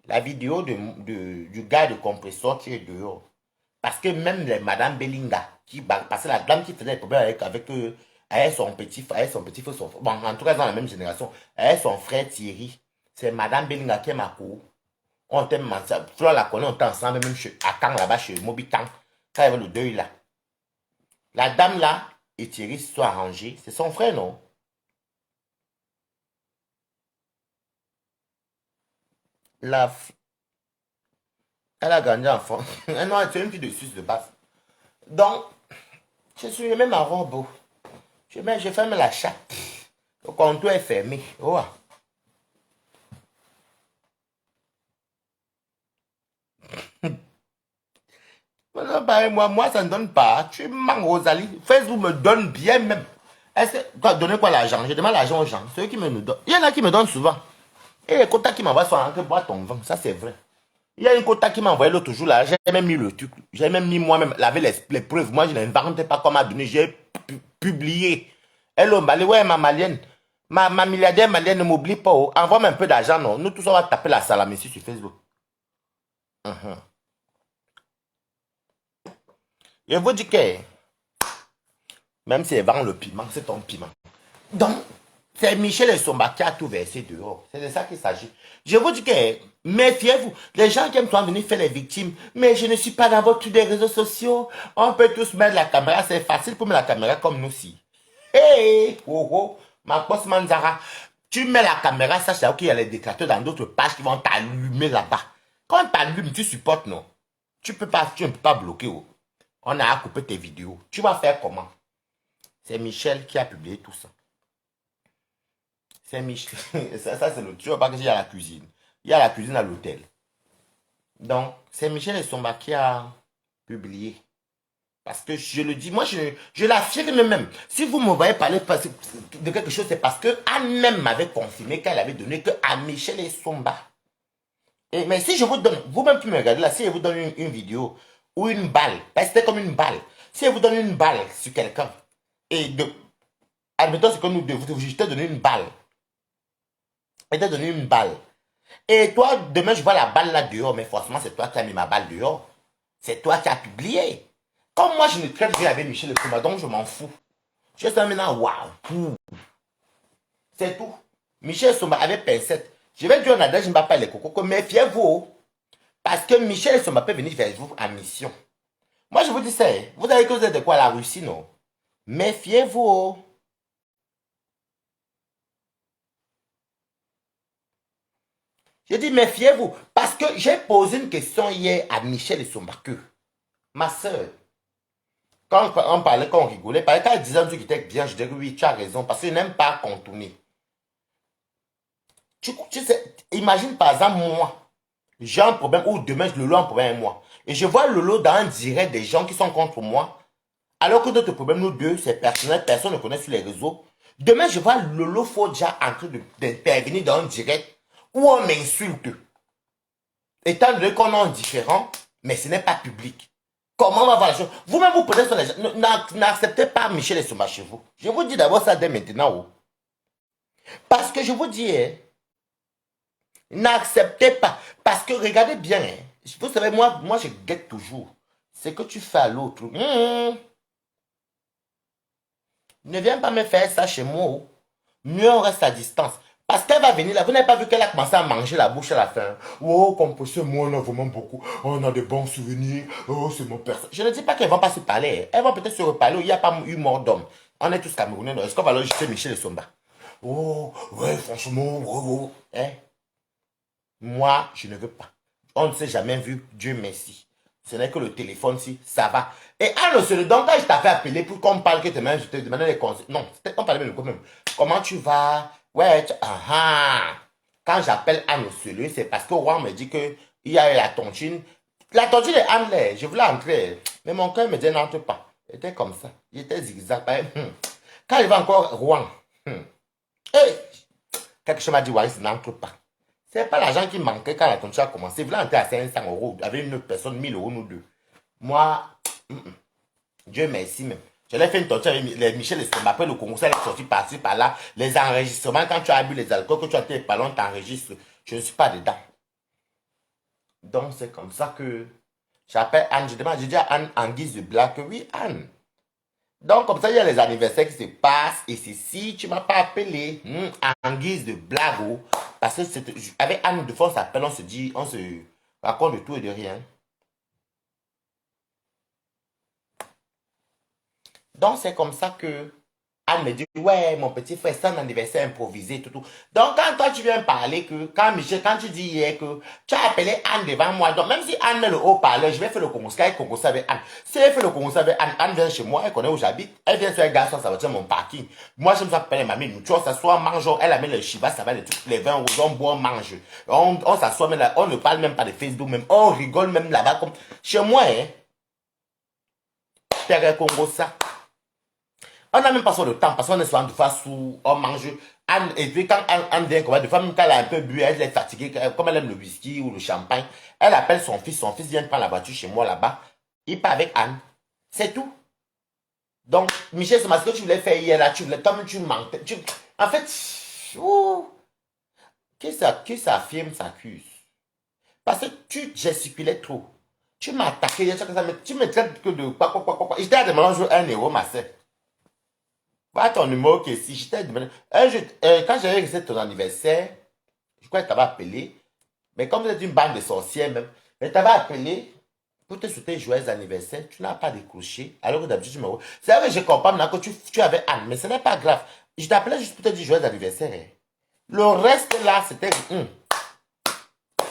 la vidéo du gars de compresseur qui est dehors. Parce que même les Madame Bellinga, parce que la dame qui faisait des problèmes avec son petit frère, bon, en tout cas dans la même génération, avec son frère Thierry, c'est Madame Bellinga qui est ma cour. On t'aime, Flora la connaît, on était ensemble, même à Kang là-bas, chez Mobitan, quand il y avait le deuil là. La dame là et Thierry se sont arrangés, c'est son frère, non? La, elle a grandi en France. Non, c'est une fille de Suisse de base. Donc, je suis le même à robot. Je ferme la chatte. Le comptoir est fermé. Oh. Moi, ça ne donne pas. Tu manques, Rosalie. Facebook me donne bien même. Est-ce que, quoi, donner quoi l'argent? Je demande l'argent aux gens. Ceux qui me nous donnent. Il y en a qui me donnent souvent. Et les quotas qui m'envoient sont en train de boire ton vin. Ça, c'est vrai. Il y a une quota qui m'a envoyé l'autre jour là. J'ai même mis le truc. J'ai même mis moi-même, laver les preuves. Moi, je n'inventais pas comment donner. J'ai publié. Hello, Mali, ouais, ma malienne. Ma milliardaire malienne ne m'oublie pas. Oh. Envoie-moi un peu d'argent, non? Nous tous, on va taper la salam ici sur Facebook. Mhm. Je vous dis que, même si elle vend le piment, c'est ton piment. Donc, c'est Michel et Somba qui a tout versé dehors. C'est de ça qu'il s'agit. Je vous dis que, méfiez-vous. Les gens qui aiment souvent venir faire les victimes, mais je ne suis pas dans votre des réseaux sociaux. On peut tous mettre la caméra, c'est facile pour mettre la caméra comme nous aussi. Hey, oh, oh, ma poste Manzara. Tu mets la caméra, sache qu'il y a les déclateurs dans d'autres pages qui vont t'allumer là-bas. Quand t'allumes, tu supportes, non? Tu ne peux pas bloquer. Oh. On a coupé tes vidéos. Tu vas faire comment? C'est Michel qui a publié tout ça. C'est Michel. Ça c'est le. Tu vois pas que il y a la cuisine. Il y a la cuisine à l'hôtel. Donc, c'est Michel et Somba qui a publié. Parce que je le dis, moi je l'affirme même. Si vous me voyez parler de quelque chose, c'est parce que Anne même m'avait confirmé qu'elle avait donné que à Michel et Somba. Mais si je vous donne, vous-même qui me regardez là, si je vous donne une vidéo ou une balle, parce que c'était comme une balle. Si je vous donne une balle sur quelqu'un, et de, admettons ce que nous devons, je t'ai donné une balle. Je t'ai donné une balle. Et toi, demain, je vois la balle là dehors, mais forcément, c'est toi qui as mis ma balle dehors. C'est toi qui as publié. Comme moi, je ne traite rien avec Michel Fuma, donc je m'en fous. Je suis maintenant, waouh. C'est tout. Michel Soma avec pincette. Je vais dire en adresse, je ne vais pas les cocos, mais fiez-vous. Parce que Michel Soma peut venir vers vous en mission. Moi, je vous dis ça. Vous avez que vous êtes de quoi la Russie, non? Méfiez-vous. Je dis méfiez-vous. Parce que j'ai posé une question hier à Michel Sombaque. Ma soeur. Quand on parlait, quand on rigolait, quand elle disait un truc qui était bien, je disais oui, tu as raison, parce qu'il n'aime pas contourner. Tu sais, imagine par exemple moi, j'ai un problème, ou demain Lolo a un problème avec moi, et je vois Lolo dans un direct des gens qui sont contre moi, alors que notre problème, nous deux, c'est personnel, personne ne connaît sur les réseaux. Demain, je vois Lolo Fodja en train d'intervenir dans un direct où on m'insulte. Étant donné qu'on est différent, mais ce n'est pas public. Comment on va voir les choses? Vous-même, vous prenez sur les gens. N'acceptez pas Michel et Soma chez vous. Je vous dis d'abord ça dès maintenant. Oh. Parce que je vous dis, hein, n'acceptez pas. Parce que regardez bien, hein, vous savez, moi je guette toujours. C'est que tu fais à l'autre. Ne viens pas me faire ça chez moi. Oh. Mieux on reste à distance. Parce qu'elle va venir là, vous n'avez pas vu qu'elle a commencé à manger la bouche à la fin. Oh, comme pour ce mois, on a vraiment beaucoup. On a de bons souvenirs. Oh, c'est mon père. Je ne dis pas qu'elles ne vont pas se parler. Elles vont peut-être se reparler où il n'y a pas eu mort d'homme. On est tous Camerounais. Est-ce qu'on va leur jeter Michel et Somba? Oh, ouais, franchement, oh, oh. Hein? Moi, je ne veux pas. On ne s'est jamais vu, Dieu merci. Ce n'est que le téléphone, si, ça va. Et Anne, c'est le donc quand je t'avais appelé pour qu'on parle, que je te demandais des conseils. Non, on parlait même quand même. Comment tu vas? Ouais, quand j'appelle Anne au celui, c'est parce que Roi me dit que il y a la tontine. La tontine est Anne, là. Je voulais entrer. Mais mon cœur me dit n'entre pas. Il était comme ça. Il était zigzag. Quand il va encore Rouen, hey, quelque chose m'a dit, ouais, n'entre pas. C'est pas l'argent qui manquait quand la tontine a commencé. Il voulait entrer à 500 euros. Avec une autre personne, 1000 euros, nous deux. Moi, Dieu merci même. Je l'ai fait une torture avec les Michel Estomba. Après le concours, elle est sortie par-ci, par-là. Les enregistrements, quand tu as bu les alcools, que tu as été pas long, t'enregistres. Je ne suis pas dedans. Donc, c'est comme ça que j'appelle Anne. Je demande, je dis à Anne en guise de blague que oui, Anne. Donc, comme ça, il y a les anniversaires qui se passent. Et c'est si tu ne m'as pas appelé en guise de blague. Oh, parce que avec Anne, de fois, on s'appelle, on se dit, on se raconte de tout et de rien. Donc, c'est comme ça que Anne me dit, ouais, mon petit frère, c'est un anniversaire improvisé, tout, tout. Donc, quand toi, tu viens parler que, quand Michel, quand tu dis hier que tu as appelé Anne devant moi, donc même si Anne met le haut-parleur, je vais faire le concours avec Anne. Si elle fait le concours avec Anne, Anne vient chez moi, elle connaît où j'habite, elle vient sur un garçon, ça va dire mon parking. Moi, je me fais appeler mamie, nous, tu vois, on s'assoit, mange, elle amène le chiba, ça va, les 20 euros, on boit, on mange. On s'assoit, mais là, on ne parle même pas de Facebook, même, on rigole même là-bas, comme, chez moi, hein, c'est Congo, ça. On n'a même pas le temps parce qu'on est souvent de fois sous, on mange. Anne, et puis quand Anne vient, de fois, même quand elle a un peu bu, elle est fatiguée, comme elle aime le whisky ou le champagne, elle appelle son fils vient prendre la voiture chez moi là-bas, il part avec Anne. C'est tout. Donc, Michel, c'est ce que tu voulais faire hier là, tu voulais, comme tu mentais. En fait, ouh, qui s'affirme s'accuse. Parce que tu gesticulais trop. Tu m'as attaqué, tu me traites que de quoi. J'étais à demander 1 euro, ma sœur. Pas ton numéro que si j'étais demandé. Quand j'avais reçu ton anniversaire, je crois que tu t'avais appelé. Mais comme vous êtes une bande de sorcières même, mais t'avais appelé pour te souhaiter joyeux anniversaire. Tu n'as pas décroché. Alors que d'habitude, tu me. C'est vrai que je comprends maintenant que tu avais Anne, mais ce n'est pas grave. Je t'appelais juste pour te dire joyeux anniversaire. Hein. Le reste là, c'était.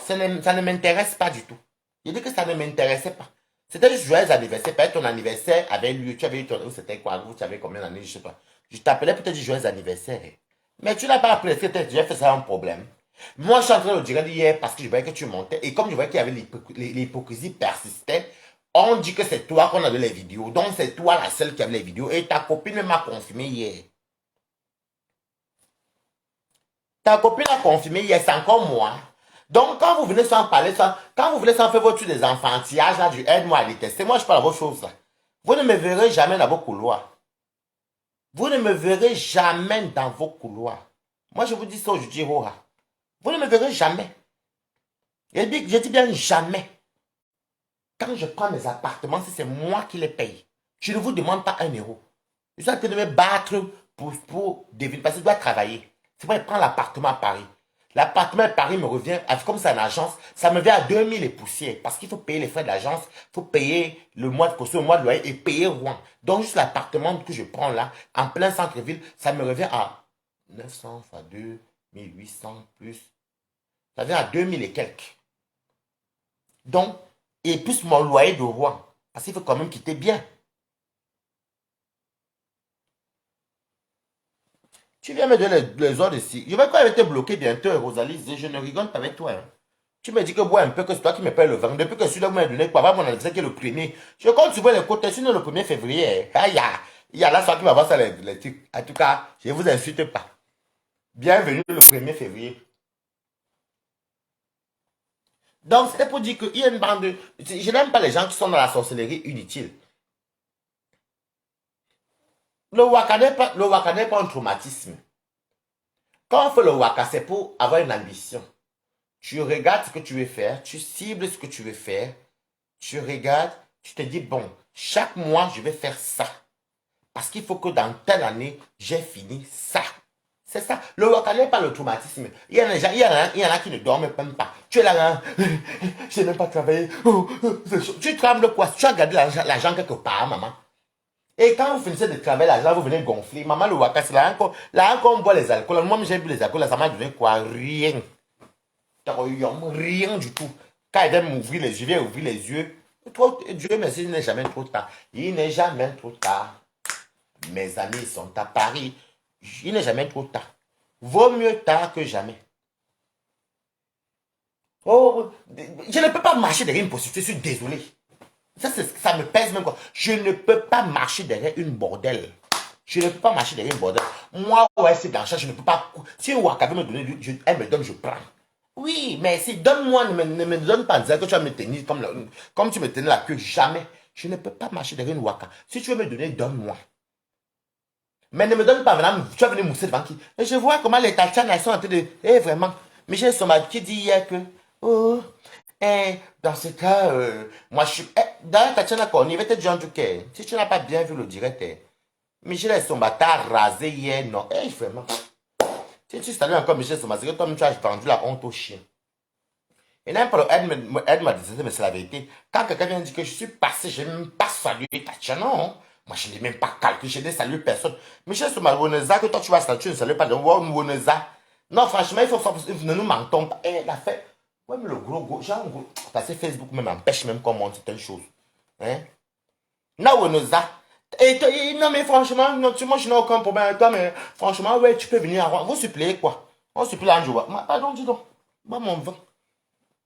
Ça ne m'intéresse pas du tout. Il dit que ça ne m'intéressait pas. C'était juste joyeux anniversaire. Peut-être ton anniversaire avait lieu. Tu avais eu ton. C'était quoi? Vous savez combien d'années? Je sais pas. Je t'appelais pour te dire joyeux anniversaire. Mais tu n'as pas appelé. Est-ce que tu as déjà fait ça un problème? Moi, je suis en train de dire hier parce que je voyais que tu montais. Et comme je voyais qu'il y avait l'hypocrisie persistait, on dit que c'est toi qu'on avait les vidéos. Donc, c'est toi la seule qui avait les vidéos. Et ta copine m'a confirmé hier. Ta copine a confirmé hier, c'est encore moi. Donc, quand vous venez sans parler, quand vous venez sans faire votre des enfantillages, là, du aide-moi à détester, moi, je parle à vos choses, là. Vous ne me verrez jamais dans vos couloirs. Vous ne me verrez jamais dans vos couloirs. Moi, je vous dis ça aujourd'hui, Rora. Vous ne me verrez jamais. Je dis bien jamais. Quand je prends mes appartements, si c'est moi qui les paye, je ne vous demande pas 1 euro. Je suis en train de me battre pour deviner, parce que je dois travailler. C'est pour prendre l'appartement à Paris. L'appartement à Paris me revient, comme c'est une agence, ça me vient à 2000 et poussières. Parce qu'il faut payer les frais de l'agence, il faut payer le mois de caution, le mois de loyer et payer Rouen. Donc, juste l'appartement que je prends là, en plein centre-ville, ça me revient à 900 fois 2, 1800 plus. Ça vient à 2000 et quelques. Donc, et plus mon loyer de Rouen. Parce qu'il faut quand même quitter bien. Tu viens me donner les ordres ici. Je vais quand même te bloquer bientôt, Rosalie. Je ne rigole pas avec toi. Hein. Tu me dis que bois un peu, que c'est toi qui me paye le vin. Depuis que celui-là m'a donné quoi, mon anniversaire qui est le premier. Je compte sur vous les côtés, sinon le 1er février. Ah, il y a la soirée qui va voir ça, les trucs. En tout cas, je ne vous insulte pas. Bienvenue le 1er février. Donc, c'était pour dire qu'il y a une bande de. Je n'aime pas les gens qui sont dans la sorcellerie inutile. Le waka n'est pas un traumatisme. Quand on fait le waka, c'est pour avoir une ambition. Tu regardes ce que tu veux faire, tu cibles ce que tu veux faire, tu regardes, tu te dis, bon, chaque mois, je vais faire ça. Parce qu'il faut que dans telle année, j'ai fini ça. C'est ça. Le waka n'est pas le traumatisme. Il y en a qui ne dorment même pas. Tu es là, hein? Je n'ai même pas travaillé. Oh, c'est chaud. Tu trembles quoi? Tu as gardé l'argent quelque part, maman. Et quand vous finissez de travailler l'argent, vous venez gonfler. Maman, le waka, c'est là encore, on boit les alcools. Moi, j'ai bu les alcools, là, ça m'a donné quoi? Rien. Rien du tout. Quand il vient m'ouvrir les yeux, il vient ouvrir les yeux. Dieu merci, il n'est jamais trop tard. Il n'est jamais trop tard. Mes amis sont à Paris. Il n'est jamais trop tard. Vaut mieux tard que jamais. Oh, je ne peux pas marcher derrière une prostituée, je suis désolé. Ça me pèse même quoi. Je ne peux pas marcher derrière une bordelle. Je ne peux pas marcher derrière une bordelle. Moi, ouais, c'est dans le chat, je ne peux pas. Si Waka veut me donner, elle me donne, je prends. Oui, mais si, donne-moi, ne me donne pas dire que tu vas me tenir comme tu me tenais la queue, jamais. Je ne peux pas marcher derrière une Waka. Si tu veux me donner, donne-moi. Mais ne me donne pas, madame, tu vas venir mousser devant qui. Et je vois comment les Tatiana, elles sont en train de. Eh, vraiment. Michel Soma qui dit hier que. Oh, dans ce cas, moi je suis. D'ailleurs, Tatiana, on y va te dire en tout cas. Si tu n'as pas bien vu le direct, Michel Soma t'a rasé hier, non. Eh, vraiment. Si tu salues encore Michel Soma, c'est que toi-même tu as vendu la honte au chien. Et n'importe elle m'a dit, mais c'est la vérité. Quand quelqu'un vient dire que je suis passé, je n'ai même pas salué Tatiana, non. Moi, je n'ai même pas calculé, je n'ai salué personne. Michel Soumarioneza, que toi tu vas saluer, tu ne salues pas de Woneza. Non, franchement, il faut ne nous mentons pas. Eh, la fait. Ouais, mais le gros, j'ai un gros. Parce que Facebook même empêche même qu'on monte certaines choses. Hein? Non, Woneza. Non, mais franchement, non, moi, je n'ai aucun problème avec toi, mais franchement, ouais, tu peux venir avant. Vous suppliez quoi? On supplie un jour. Pardon, dis donc. Moi, mon vin.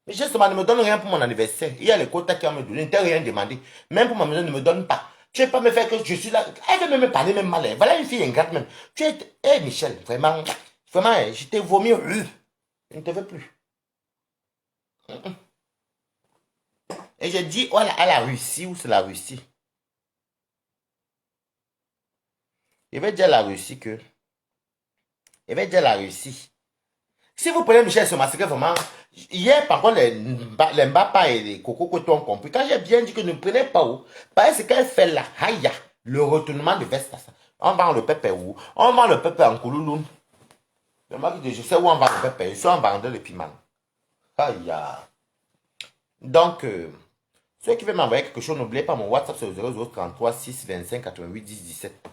Mais justement, ne me donne rien pour mon anniversaire. Il y a les quotas qui vont me donner. Ne t'ai rien demandé. Même pour ma maison, ne me donne pas. Tu ne peux pas me faire que je suis là. Elle veut même me parler même mal. Voilà une fille ingrate même. Tu es. Eh Michel, vraiment. Vraiment, je t'ai vomi. Je ne te veux plus. Et j'ai dit, voilà, à la Russie, ou c'est la Russie. Je vais dire à la Russie que. Je vais dire à la Russie. Si vous prenez Michel ce massacre, vraiment, hier, par contre, les Mbappa et les Coco Coton ont compris. Quand j'ai bien dit que ne prenez pas où, parce que ce qu'elle fait là, aïe, le retournement de veste, ça. On vend le pépé où? On vend le pépé en Koulouloun. Je sais où on vend le pépé. Je suis en vendeur de piment. Aïe. Donc, ceux qui veulent m'envoyer quelque chose, n'oubliez pas mon WhatsApp, c'est le 0033 6 25 88 10 17.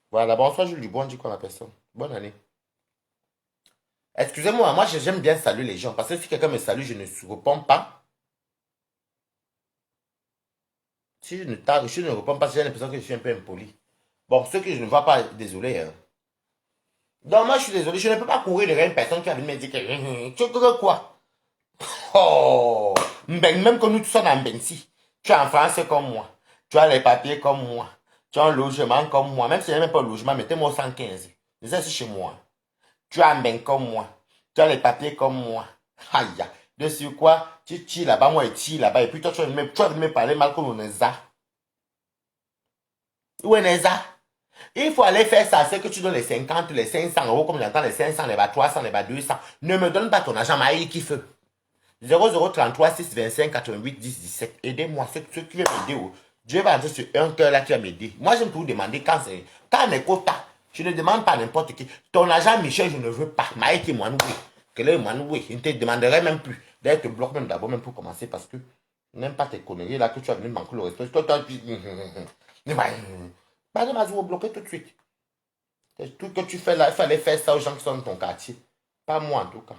Voilà, bonsoir Jules Dubon, dit quoi la personne. Bonne année. Excusez-moi, moi j'aime bien saluer les gens parce que si quelqu'un me salue, je ne réponds pas. Si je ne réponds pas, j'ai l'impression que je suis un peu impoli. Bon, ceux que je ne vois pas, désolé. Hein. Donc moi je suis désolé, je ne peux pas courir derrière une personne qui a venir me dire que tu veux quoi? Oh, même que nous tous sommes en Bensi. Tu es en France comme moi. Tu as les papiers comme moi. Tu as un logement comme moi. Même si je n'ai même pas un logement, mettez-moi au 115. C'est ça, c'est chez moi. Tu as un bain comme moi. Tu as les papiers comme moi. Aïe. De sur quoi, tu tires là-bas, moi je tire là-bas. Et puis toi, tu vas me parler mal comme Oneza. Où est Neza? Il faut aller faire ça. C'est que tu donnes les 50, les 500 euros, comme j'entends les 500, les 300, les 200. Ne me donne pas ton argent, Maïli qui fait. 0033 6 25 88 10 17. Aidez-moi, ceux qui veulent m'aider. Dieu va entrer sur un cœur là qui va m'aider. Moi, j'aime tout demander quand c'est. Quand les quotas, je ne demande pas n'importe qui. Ton argent, Michel, je ne veux pas. Maïki, moi, oui. Quel est moi, oui. Je ne te demanderai même plus. D'ailleurs, te bloque même d'abord, même pour commencer, parce que n'aime pas tes conneries là que tu as venu manquer le respect. Toi, tu. Madame a vous bloquer tout de suite. Tout que tu fais là, il fallait faire ça aux gens qui sont dans ton quartier. Pas moi, en tout cas.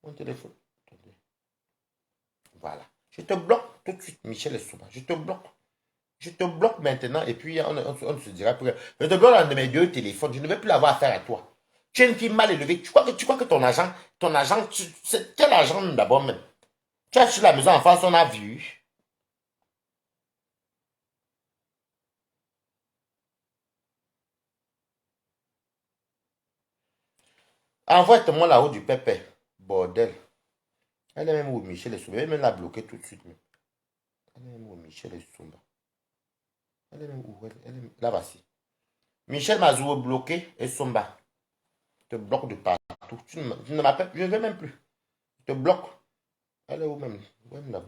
Mon téléphone. Voilà. Je te bloque tout de suite, Michel et Souba. Je te bloque. Je te bloque maintenant et puis on se dira. Je te bloque dans de mes deux téléphones. Je ne vais plus avoir affaire à toi. Tu es une fille mal élevée. Tu crois que ton agent, c'est quel argent d'abord même? Tu as sur la maison en face, on a vu. Envoie-moi là-haut du pépé. Bordel. Elle est même où Michel et Souba. Elle même l'a bloqué tout de suite. Même. Elle est même où Michel et Souba. Elle est même où là, voici. Michel m'a bloqué et Somba. Te bloque de partout. Tu ne m'appelles, je ne veux même plus. Je te bloque. Elle est où même? Où est la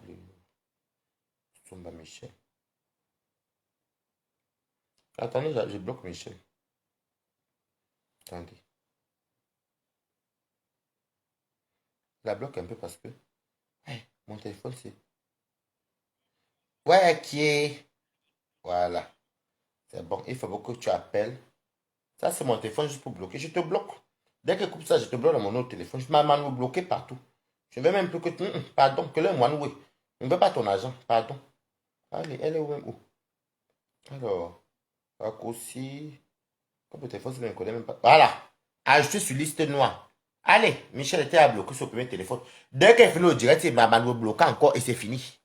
Somba Michel. Attendez, je bloque Michel. Attendez. la bloque un peu parce que... Hey, mon téléphone, c'est... Ouais, qui est... Voilà. C'est bon. Il faut beaucoup que tu appelles. Ça, c'est mon téléphone juste pour bloquer. Je te bloque. Dès que coupe ça, je te bloque dans mon autre téléphone. Je m'as bloqué partout. Je ne veux même plus que tu... Pardon, que le moine, oui. Je ne veux pas ton argent. Pardon. Allez, elle est où même où? Alors, raccourci. Comme le téléphone, je ne connais même pas. Voilà. Ajouté sur liste noire. Allez, Michel était à bloquer sur le premier téléphone. Dès qu'elle finit au direct, il m'a bloqué encore et c'est fini.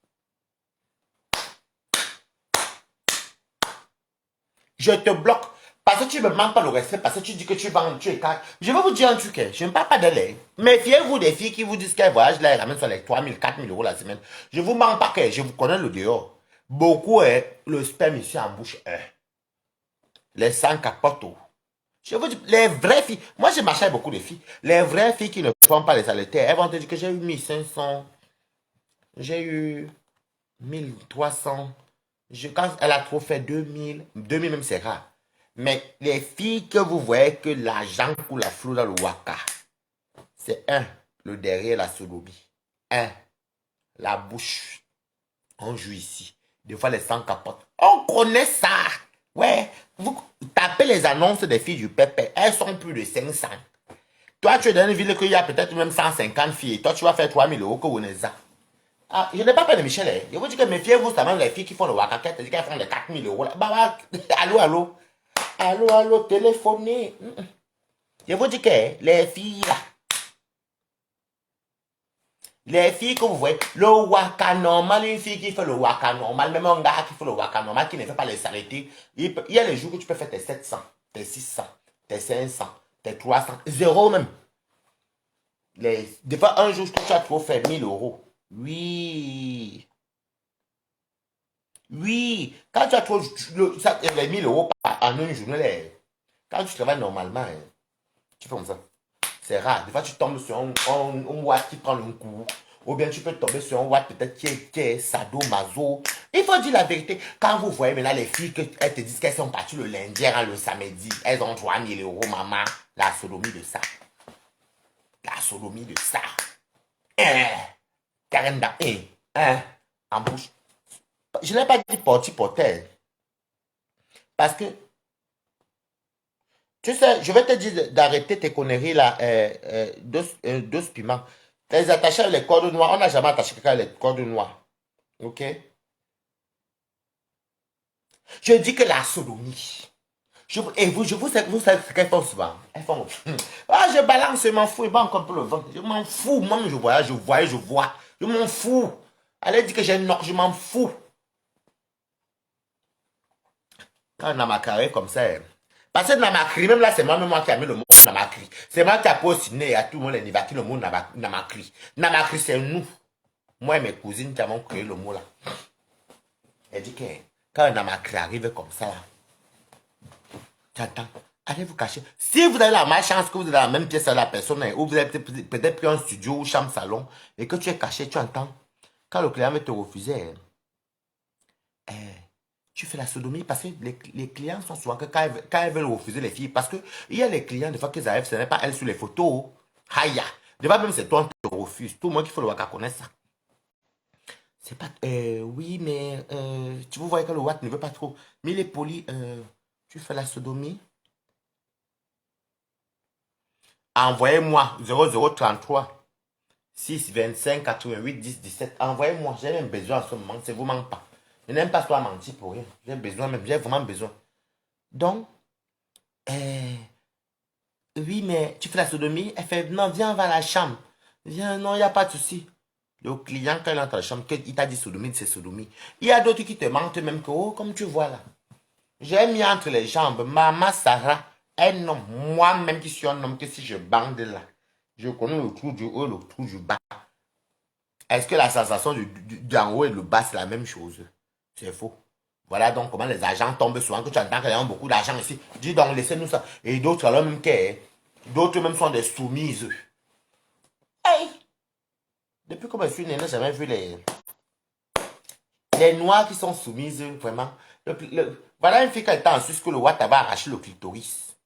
Je te bloque. Parce que tu ne me manques pas le respect, parce que tu dis que tu vends, tu écartes. Je vais vous dire un truc, je ne parle pas d'elle. Méfiez-vous des filles qui vous disent qu'elles voyagent là, elles ramènent sur les 3 000, 4 000 euros la semaine. Je ne vous manque pas que je vous connais le dehors. Beaucoup, le sperme ici en bouche, les sangs capotent. Je vous dis, les vraies filles, moi j'ai marché avec beaucoup de filles, les vraies filles qui ne prennent pas les haltéres, elles vont te dire que j'ai eu 1 500, j'ai eu 1 300, quand elle a trop fait 2 000 même c'est rare. Mais les filles que vous voyez que l'argent coule la flot dans le waka, c'est le derrière la sodomie. La bouche. On joue ici. Des fois les sangs capotent. On connaît ça. Ouais. Vous tapez les annonces des filles du Pépé. Elles sont plus de 500. Toi, tu es dans une ville qu'il y a peut-être même 150 filles. Toi, tu vas faire 3 000 euros que vous n'êtes pas. Ah, je n'ai pas peur de Michel. Hein. Je vous dis que méfiez-vous, ça même les filles qui font le waka, qui disent qu'elles font les 4 000 euros. Là. Bah, allô, allô. Allô, allô, téléphonez. Je vous dis que les filles là, les filles que vous voyez, le waka normal, une fille qui fait le waka normal, même un gars qui fait le waka normal, qui ne fait pas les saletés, il y a les jours où tu peux faire tes 700, tes 600, tes 500, tes 300, zéro même. Des fois, un jour, tu as trop fait 1 000 euros. Oui. Oui. Quand tu as trop, les 1 000 euros en une journée, quand tu travailles normalement, tu fais comme ça. C'est rare. Des fois, tu tombes sur un watt qui prend un coup. Ou bien tu peux tomber sur un watt peut-être qui est sado-maso. Il faut dire la vérité. Quand vous voyez maintenant les filles, elles te disent qu'elles sont parties le lundi, le samedi. Elles ont 3 000 euros, maman. La sodomie de ça. La sodomie de ça. Carenda, en bouche. Je n'ai pas dit porter. Parce que, tu sais, je vais te dire d'arrêter tes conneries là, deux piments. Les attacher avec les cordes noires, on n'a jamais attaché quelqu'un avec les cordes noires. Ok? Je dis que la sodomie. Vous savez ce qu'elles font souvent. Elles font. Ah, je balance, je m'en fous, et pas encore pour le vent. Je m'en fous. Moi, je voyage, je vois. Je m'en fous. Elle dit que j'ai une je m'en fous. Quand on a ma carré comme ça. Parce que Namakri, même là, c'est moi qui a mis le mot Namakri. C'est moi qui a posé à tout le monde les Nivaki le mot Namakri. Namakri, c'est nous. Moi et mes cousines qui avons créé le mot là. Elle dit que quand Namakri arrive comme ça, là, tu attends, allez vous cacher. Si vous avez la malchance que vous êtes dans la même pièce à la personne, ou vous avez peut-être pris un studio ou chambre salon, et que tu es caché, tu entends. Quand le client veut te refuser, tu fais la sodomie parce que les clients sont souvent que quand elles veulent refuser les filles, parce que il y a les clients, des fois qu'ils arrivent, ce n'est pas elles sur les photos. Aïe! Des fois même c'est toi qui te refuse. Tout le monde qui fait le waka connaît ça. C'est pas. Oui, mais tu vous voyez que le wak ne veut pas trop. Mais il est poli. Tu fais la sodomie. Envoyez-moi 0033 6 25 88 10 17. Envoyez-moi. J'ai même besoin en ce moment. Ça ne vous manque pas. Je n'aime pas toi mentir pour rien. J'ai besoin même. J'ai vraiment besoin. Donc, oui, mais tu fais la sodomie. Elle fait, non, viens, on va à la chambre. Viens, non, il n'y a pas de souci. Le client, quand il entre à la chambre, il t'a dit sodomie, c'est sodomie. Il y a d'autres qui te mentent même que, oh, comme tu vois là. J'ai mis entre les jambes, Maman Sarah, un homme, moi-même qui suis un homme, que si je bande là, je connais le trou du haut et le trou du bas. Est-ce que la sensation d'en haut et le bas, c'est la même chose? C'est faux. Voilà donc comment les agents tombent souvent, que tu entends qu'ils ont beaucoup d'argent ici. Dis donc, laissez-nous ça. Et d'autres, alors même que, d'autres même sont des soumises. Hey! Depuis que je suis né, je n'ai jamais vu les noirs qui sont soumises, vraiment. Voilà une fille qui était en Suisse que le Watt avait arraché le clitoris.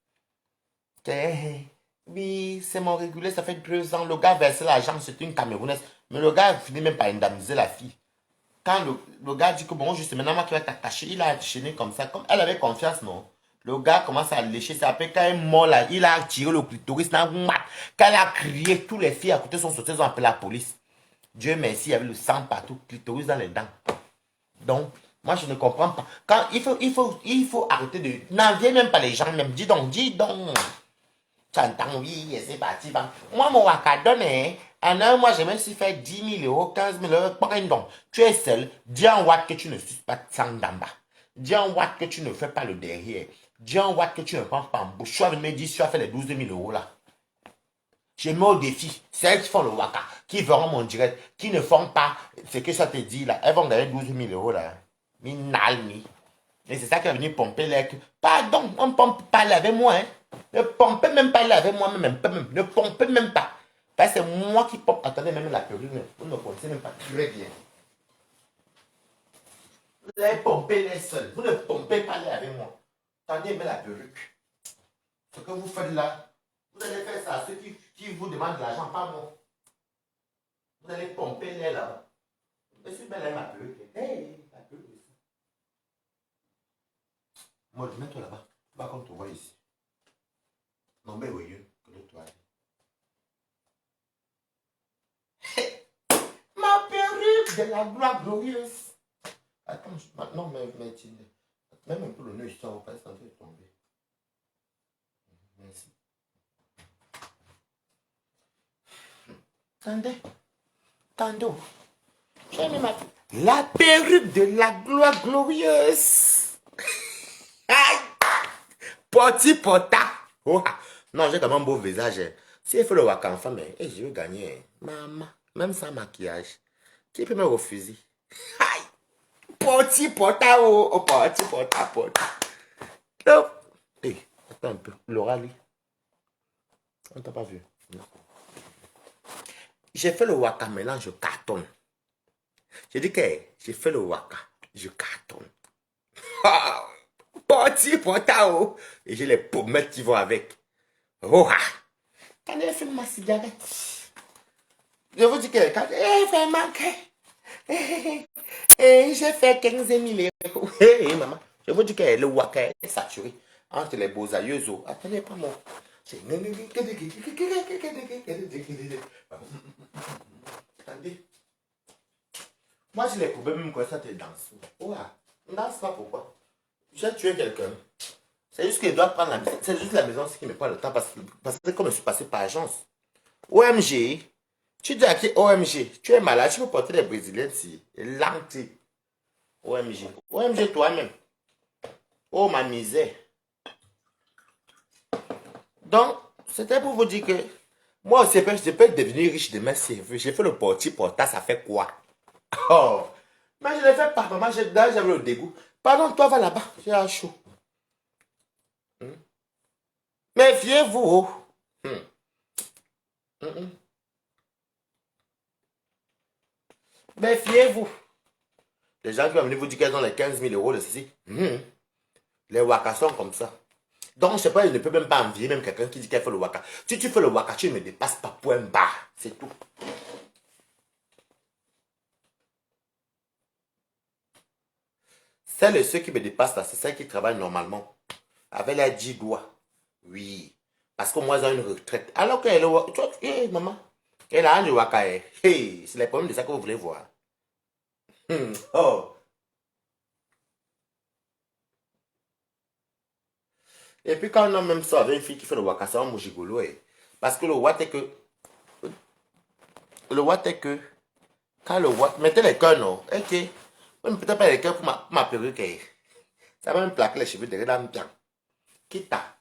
Oui, c'est mon régulier, ça fait 2 ans. Le gars versait l'argent, c'était une Camerounaise. Mais le gars finit même par indemniser la fille. Quand le gars dit que bon, juste maintenant, moi qui vais t'attacher, il a enchaîné comme ça. Comme elle avait confiance, non? Le gars commence à lécher. C'est après quand elle est mort là, il a tiré le clitoris. Quand elle a crié, tous les filles à côté sont sorties, ils ont appelé la police. Dieu merci, il y avait le sang partout, clitoris dans les dents. Donc, moi je ne comprends pas. Quand il faut arrêter de. N'enviez même pas les gens, même. Dis donc, dis donc. Tu entends, oui, et c'est parti. Moi, mon wakadon, en un mois, j'ai même si fait 10 000 euros, 15 000 euros. Donc, tu es seul. Dis en Watt que tu ne suis pas de sang d'en bas. Dis en Watt que tu ne fais pas le derrière. Dis en Watt que tu ne prends pas en bouche. Tu vas me dire si tu as fait les 12 000 euros là. Je mets au défi. Celles qui font le waka, qui verront mon direct, qui ne font pas ce que ça te dit là, elles vont gagner 12 000 euros là. Mi nalmi. Et c'est ça qui va venir pomper l'air. Pardon, on ne pompe pas l'air avec moi. Hein. Ne pompez même pas l'air avec moi, même. Ne pompez même pas. Parce que c'est moi qui pompe. Attendez, même la perruque, vous ne connaissez même pas très bien. Vous allez pomper l'air seul. Vous ne pompez pas l'air avec moi. Attendez, mais la perruque. Ce que vous faites là, vous allez faire ça à ceux qui vous demandent de l'argent, pas moi. Vous allez pomper l'air là. Monsieur Belle est ma perruque. Hey, la perruque. Moi, mets-toi là-bas. Pas comme tu vois ici. Non, mais oui, que le toi. Ma perruque de la gloire glorieuse. Attends, non, mais même un peu le nœud, je sens pas, c'est en train de tomber. Merci. Attendez, attendez. J'ai mis ma. La perruque de la gloire glorieuse. Aïe! Poti pota. Oh, non, j'ai quand même un beau visage. Si elle fait le waka en femme, je vais gagner. Maman, même sans maquillage. Qui peut me refuser? Aïe! Poti pota, oh, poti pota, pota. Non. Hé, attends un peu. Laura, lui, on t'a pas vu. Non. J'ai fait le waka, maintenant je cartonne. J'ai dit que j'ai fait le waka, je cartonne. Ah, poti pota, oh. Et j'ai les pommettes qui vont avec. Oh, ah. Quand elle fume ma cigarette, je vous dis que quand elle fait manquer, j'ai fait 15 000 euros. Maman, je vous dis que le waka est saturé entre les beaux aïeux. Attendez pas moi. Attendez. Moi, j'ai les problèmes même quand ça te danse. Oh, ne danse pas pourquoi? J'ai tué quelqu'un. C'est juste qu'il doit prendre la maison. C'est juste la maison qui me prend le temps parce que comme je suis passé par agence. OMG, tu dis à qui OMG, tu es malade, tu peux porter les Brésiliens ici. Lenti. OMG. OMG toi-même. Oh ma misère. Donc, c'était pour vous dire que moi aussi, je peux devenir riche demain si je veux. J'ai fait le portier porta, ça fait quoi? Oh, mais je ne le fais pas, maman, j'avais le dégoût. Pardon, toi va là-bas, j'ai un chaud. Méfiez-vous. Oh. Hmm. Hmm. Méfiez-vous. Les gens qui vont venir vous dire qu'elles ont les 15 000 euros de ceci. Les wakas sont comme ça. Donc, je sais pas, je ne peux même pas envier même quelqu'un qui dit qu'elle fait le waka. Si tu fais le waka, tu ne me dépasses pas, point barre. C'est tout. Celles et ceux qui me dépassent là, c'est celles qui travaillent normalement. Avec les 10 doigts. Oui. Parce que moi, j'ai une retraite. Alors qu'elle est. Tu vois, maman. Elle a un waka. Hey, c'est les problèmes de ça que vous voulez voir. Oh. Et puis quand on a même ça avec une fille qui fait le waka, c'est un moujigolo. Parce que le watt est que, quand le watt, mettez les cœurs, non? Ok. Même peut-être pas les cœurs pour ma perruque. Ça va même plaquer les cheveux derrière la bien. Quitte à.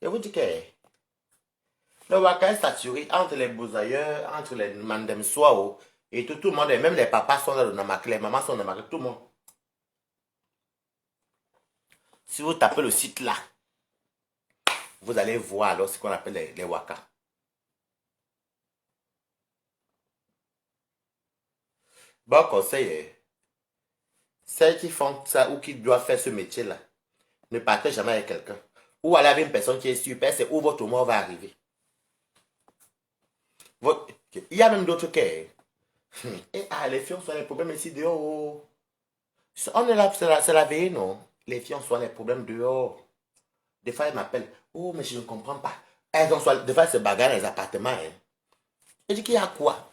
Je vous dis que le waka est saturé entre les bousailleurs, entre les mandem soao et tout le monde. Et même les papas sont dans le namak, les mamans sont dans le namak, tout le monde. Si vous tapez le site là, vous allez voir alors ce qu'on appelle les waka. Bon conseil, Celles qui font ça ou qui doivent faire ce métier-là, ne partez jamais avec quelqu'un. Ou aller avec une personne qui est super, c'est où votre mort va arriver. Il y a même d'autres cas. Et les filles ont souvent les problèmes ici dehors. Oh. On est là, c'est la veille, non? Les filles ont souvent les problèmes dehors. Des fois, elles m'appellent. Oh, mais je ne comprends pas. Elles ont souvent, des fois, elles se bagarrent dans les appartements. Hein. Je dis qu'il y a quoi?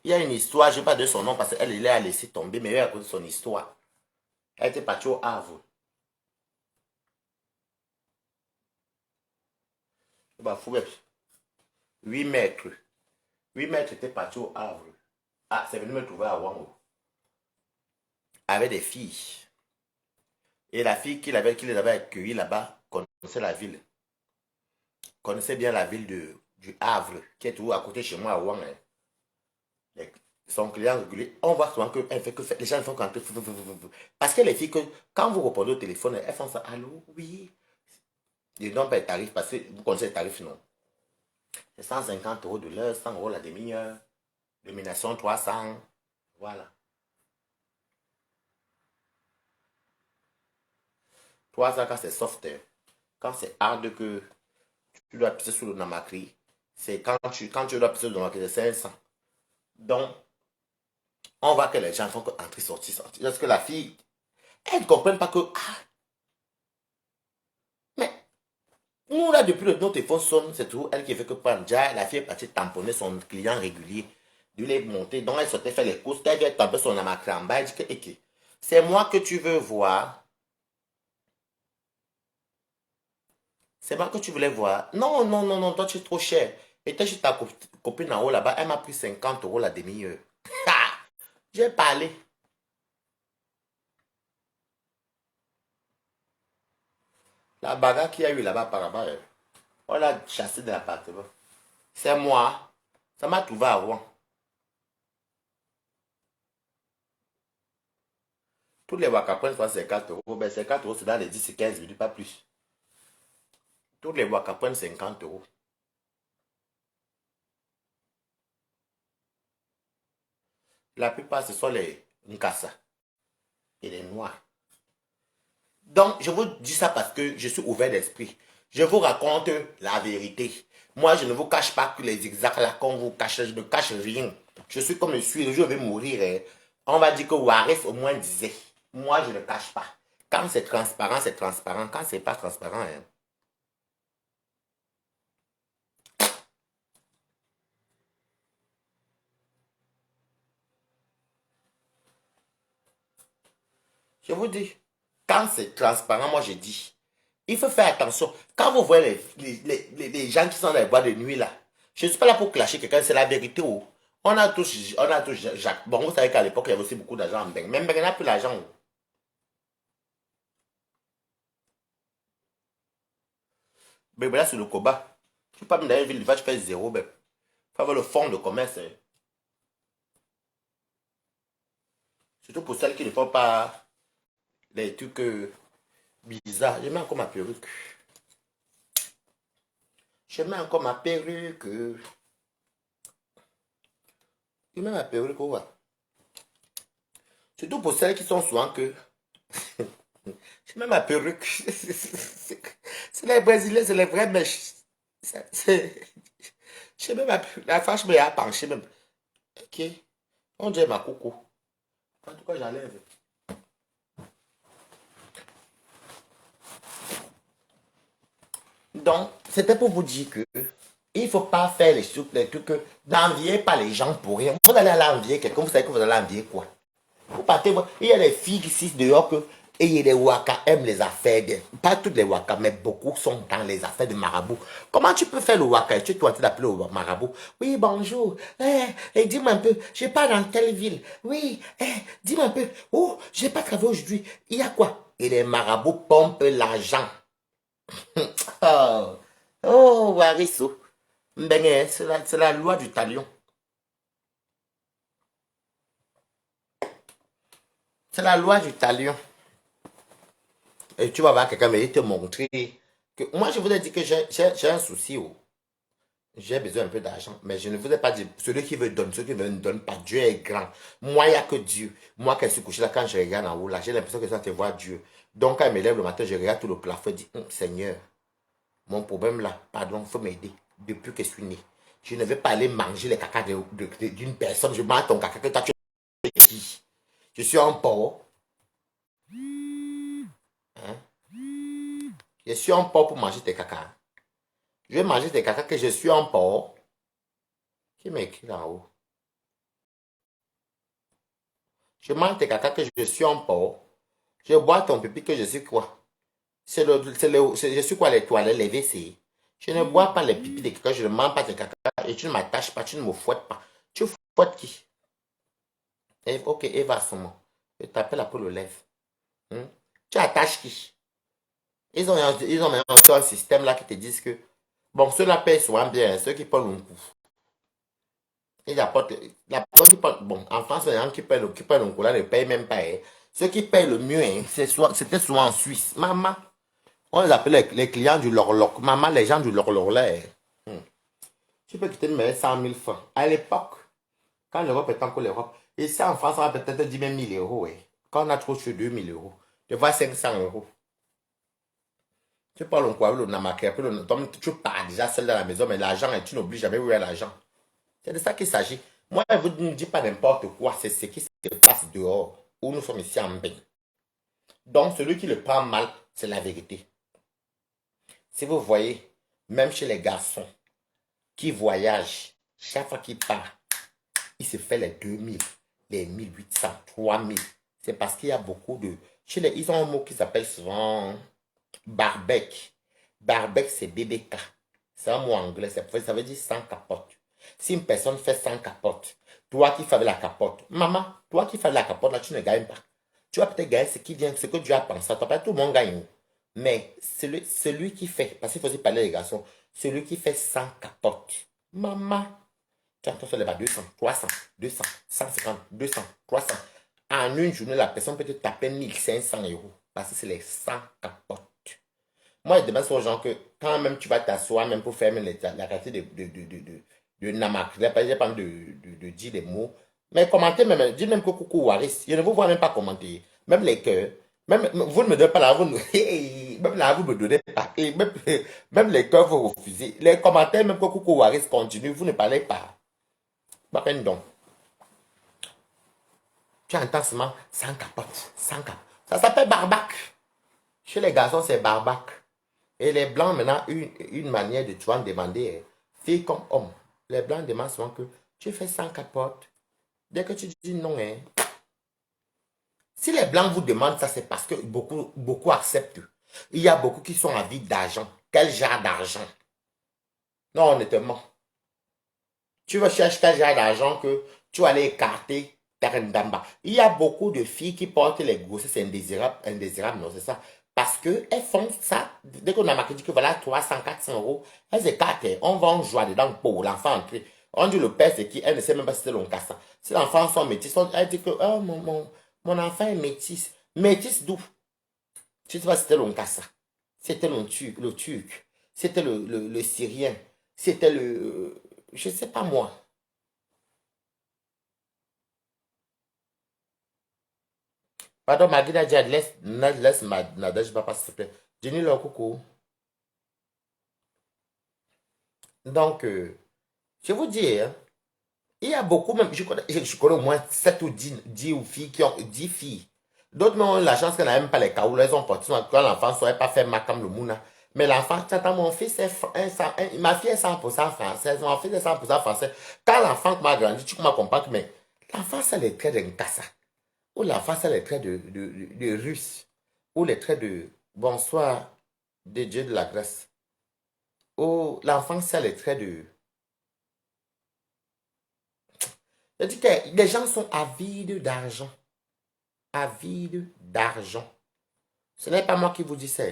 Il y a une histoire, je ne vais pas de son nom parce qu'elle a laissé tomber, mais elle a raconté son histoire. Elle était partie au Havre. Bah, 8 mètres. 8 mètres était parti au Havre. Ah, c'est venu me trouver à Wango. Avec des filles. Et la fille qui les avait accueillis là-bas connaissait la ville. Connaissait bien la ville du Havre, qui est toujours à côté de chez moi à Wang. Hein. Son client régulier, on voit souvent que, elle fait que les gens font quand. Parce que les filles, quand vous répondez au téléphone, elles font ça. Allô, oui. Ils ne donnent pas les tarifs parce que vous connaissez les tarifs, non? C'est 150 € de l'heure, 100 € la demi-heure. Domination 300. Voilà. 300 quand c'est soft. Quand c'est hard que tu dois pisser sur le namakri, c'est quand tu dois pisser sur le namakri, c'est 500. Donc, on voit que les gens font que entrer, sortir, sortir. Parce que la fille, elle ne comprennent pas que, ah, mais nous là, depuis notre téléphone sonne, c'est tout. Elle qui fait que prendre déjà, la fille est partie tamponner son client régulier. De les monter. Donc, elle sortait faire les courses. Elle vient taper son namakri en bas. Elle dit que, ok, c'est moi que tu veux voir. C'est moi que tu voulais voir. Non, non, non, non, toi tu es trop cher. Et toi, chez ta copine en haut là-bas, elle m'a pris 50 € la demi-heure. J'ai parlé. La bagarre qu'il y a eu là-bas par là-bas, on l'a chassé de l'appartement. C'est moi. Ça m'a trouvé à Rouen. Tous les wakapones sont 50 €. Ben 50 € c'est dans les 10 et 15 minutes, pas plus. Tous les wakapones 50 €. La plupart, ce sont les Nkassa et les Noirs. Donc, je vous dis ça parce que je suis ouvert d'esprit. Je vous raconte la vérité. Moi, je ne vous cache pas que les exacts là qu'on vous cache, je ne cache rien. Je suis comme je suis, je vais mourir. Hein. On va dire que Waris au moins disait. Moi, je ne cache pas. Quand c'est transparent, c'est transparent. Quand c'est pas transparent, hein. Je vous dis, quand c'est transparent, moi je dis, il faut faire attention. Quand vous voyez les gens qui sont dans les boîtes de nuit là, je ne suis pas là pour clasher quelqu'un, c'est la vérité. Oh. On a tous Jacques. Bon, vous savez qu'à l'époque, il y avait aussi beaucoup d'argent en Beng. Même Beng n'a plus l'argent. Oh. Mais là, c'est le combat. Tu peux pas me donner une ville, tu fais zéro. Il faut avoir le fonds de commerce. Hein. Surtout pour celles qui ne font pas les trucs bizarres. Je mets encore ma perruque. Je mets encore ma perruque. Je mets ma perruque. Ouais. Surtout pour celles qui sont souvent que. Je mets ma perruque. C'est les Brésiliens, c'est les vrais mèches. Je mets ma perruque. La fâche me a penché même. Ok. On dirait ma coco. En tout cas, j'enlève. Donc, c'était pour vous dire que il ne faut pas faire les trucs que n'enviez pas les gens pour rien. Vous allez aller envier quelqu'un, vous savez que vous allez envier quoi? Vous partez voir, il y a des filles ici dehors que, et il y a des wakas aiment les affaires, pas toutes les wakas, mais beaucoup sont dans les affaires de marabout. Comment tu peux faire le waka? Tu es en train d'appeler au marabout. Oui, bonjour. Dis-moi un peu, je pas dans telle ville. Oui, dis-moi un peu. Oh, j'ai pas travaillé aujourd'hui. Il y a quoi? Et les marabouts pompent l'argent. Oh, oh, Wariso. Mbengue, c'est la loi du talion. C'est la loi du talion. Et tu vas voir quelqu'un me te montrer que moi je vous ai dit que j'ai un souci. Oh. J'ai besoin un peu d'argent, mais je ne vous ai pas dit, celui qui veut donne, celui qui ne donne pas, Dieu est grand. Moi, il n'y a que Dieu. Moi, quand je suis couché là, quand je regarde en haut, là, j'ai l'impression que ça te voit Dieu. Donc, quand je me lève le matin, je regarde tout le plafond et dis, Seigneur, mon problème là, pardon, il faut m'aider. Depuis que je suis né, je ne vais pas aller manger les caca d'une personne. Je mange ton caca que toi, tu es qui? Je suis un porc. Hein? Je suis un porc pour manger tes caca. Je vais manger tes caca que je suis un porc. Qui m'écrit là haut? Je mange tes caca que je suis un porc. Je bois ton pipi que je suis quoi? Je suis quoi les toilettes, les WC? Je ne bois pas les pipis de caca, je ne mange pas tes caca et tu ne m'attaches pas, tu ne me fouettes pas. Tu fouettes qui? Ok, Eva Somo. Je t'appelle après le lève. Tu attaches qui? Ils ont maintenant un système là qui te disent que, bon, ceux-là payent souvent bien, ceux qui prennent un coup. Ils apportent, la personne qui prend, bon, en France, les gens qui prennent un coup là ne payent même pas. Hein. Ceux qui payent le mieux, hein, c'était souvent en Suisse. Maman, on les appelait les clients du Lorloc. Maman, les gens du Lorloc là. Hein. Tu peux quitter me 100 000 francs. À l'époque, quand l'Europe est encore l'Europe, ici en France, on va peut-être 10 000 euros. Hein. Quand on a trop sur 2 000 euros, tu vois 500 euros. Tu parles en quoi, le namaké, tu pars déjà seul dans la maison, mais l'argent, tu n'oublies jamais où est l'argent. C'est de ça qu'il s'agit. Moi, je ne vous dis pas n'importe quoi, c'est ce qui se passe dehors, où nous sommes ici en bain. Donc, celui qui le prend mal, c'est la vérité. Si vous voyez, même chez les garçons qui voyagent, chaque fois qu'ils partent, il se fait les 2000, les 1800, 3000. C'est parce qu'il y a beaucoup de... ils ont un mot qui s'appelle souvent barbecue. Barbecue, c'est BBK. C'est un mot anglais, ça veut dire sans capote. Si une personne fait sans capote, toi qui fais la capote, maman, toi qui fais la capote, là, tu ne gagnes pas. Tu vas peut-être gagner ce qui vient, ce que Dieu a pensé. Toi, pas tout le monde gagne. Mais celui qui fait, parce qu'il faut aussi parler des garçons, celui qui fait sans capote, maman, tu entends sur les bas 200, 300, 200, 150, 200, 300. En une journée, la personne peut te taper 1500 euros. Parce que c'est les 100 capotes. Moi, je demande aux gens que quand même tu vas t'asseoir, même pour faire la qualité de namak, je n'ai pas de dire des mots, mais commentez même, dites même que coucou Waris, je ne vous vois même pas commenter. Même les cœurs, même, vous ne me donnez pas la vous, même là, vous ne me donnez pas. Et même les cœurs, vous refusez. Les commentaires, même que coucou Waris continue, vous ne parlez pas. Pas peine donc. Tu entends seulement sans capote, sans capote. Ça s'appelle barbac. Chez les garçons, c'est barbac. Et les blancs, maintenant, une manière de tu vas demander, fille comme homme. Les blancs demandent souvent que tu fais sans capote. Dès que tu dis non, hein. Si les blancs vous demandent ça, c'est parce que beaucoup acceptent. Il y a beaucoup qui sont en vie d'argent. Quel genre d'argent? Non, honnêtement. Tu vas chercher quel genre d'argent que tu vas aller écarter ta rendamba. Il y a beaucoup de filles qui portent les grossesses indésirables, non, c'est ça. Parce qu'elles font ça, dès qu'on a marqué dit que voilà 300, 400 euros, elles écartent, on va en jouer dedans pour l'enfant entrer. On dit le père c'est qui, elle ne sait même pas si c'est l'oncassa. Si l'enfant sont métis, elle dit que oh, mon enfant est métis. Métis d'où? Tu sais pas si c'était l'oncassa, c'était le turc, c'était le syrien, c'était je sais pas moi. Pardon, Magida Diad, laisse Nadège Papa, s'il te plaît. Jenny le coucou. Donc, je vous dis, hein, il y a beaucoup, même, je connais au moins 7 ou 10 filles qui ont 10 filles. D'autres ont la chance qu'elles n'ont même pas les cas où elles ont porté quand l'enfant ne saurait pas faire ma comme le mouna. Mais l'enfant, tu attends, mon fils est, ma fille est 100% française, mon fils est 100% français. Quand l'enfant m'a grandi, tu m'as compris, mais l'enfant, c'est les traits d'un cassa. Ou l'enfant, c'est les traits de russe. Ou les traits de bonsoir, de Dieu de la grâce. Ou l'enfant, c'est les traits de... C'est-à-dire que les gens sont avides d'argent. Avides d'argent. Ce n'est pas moi qui vous dis ça.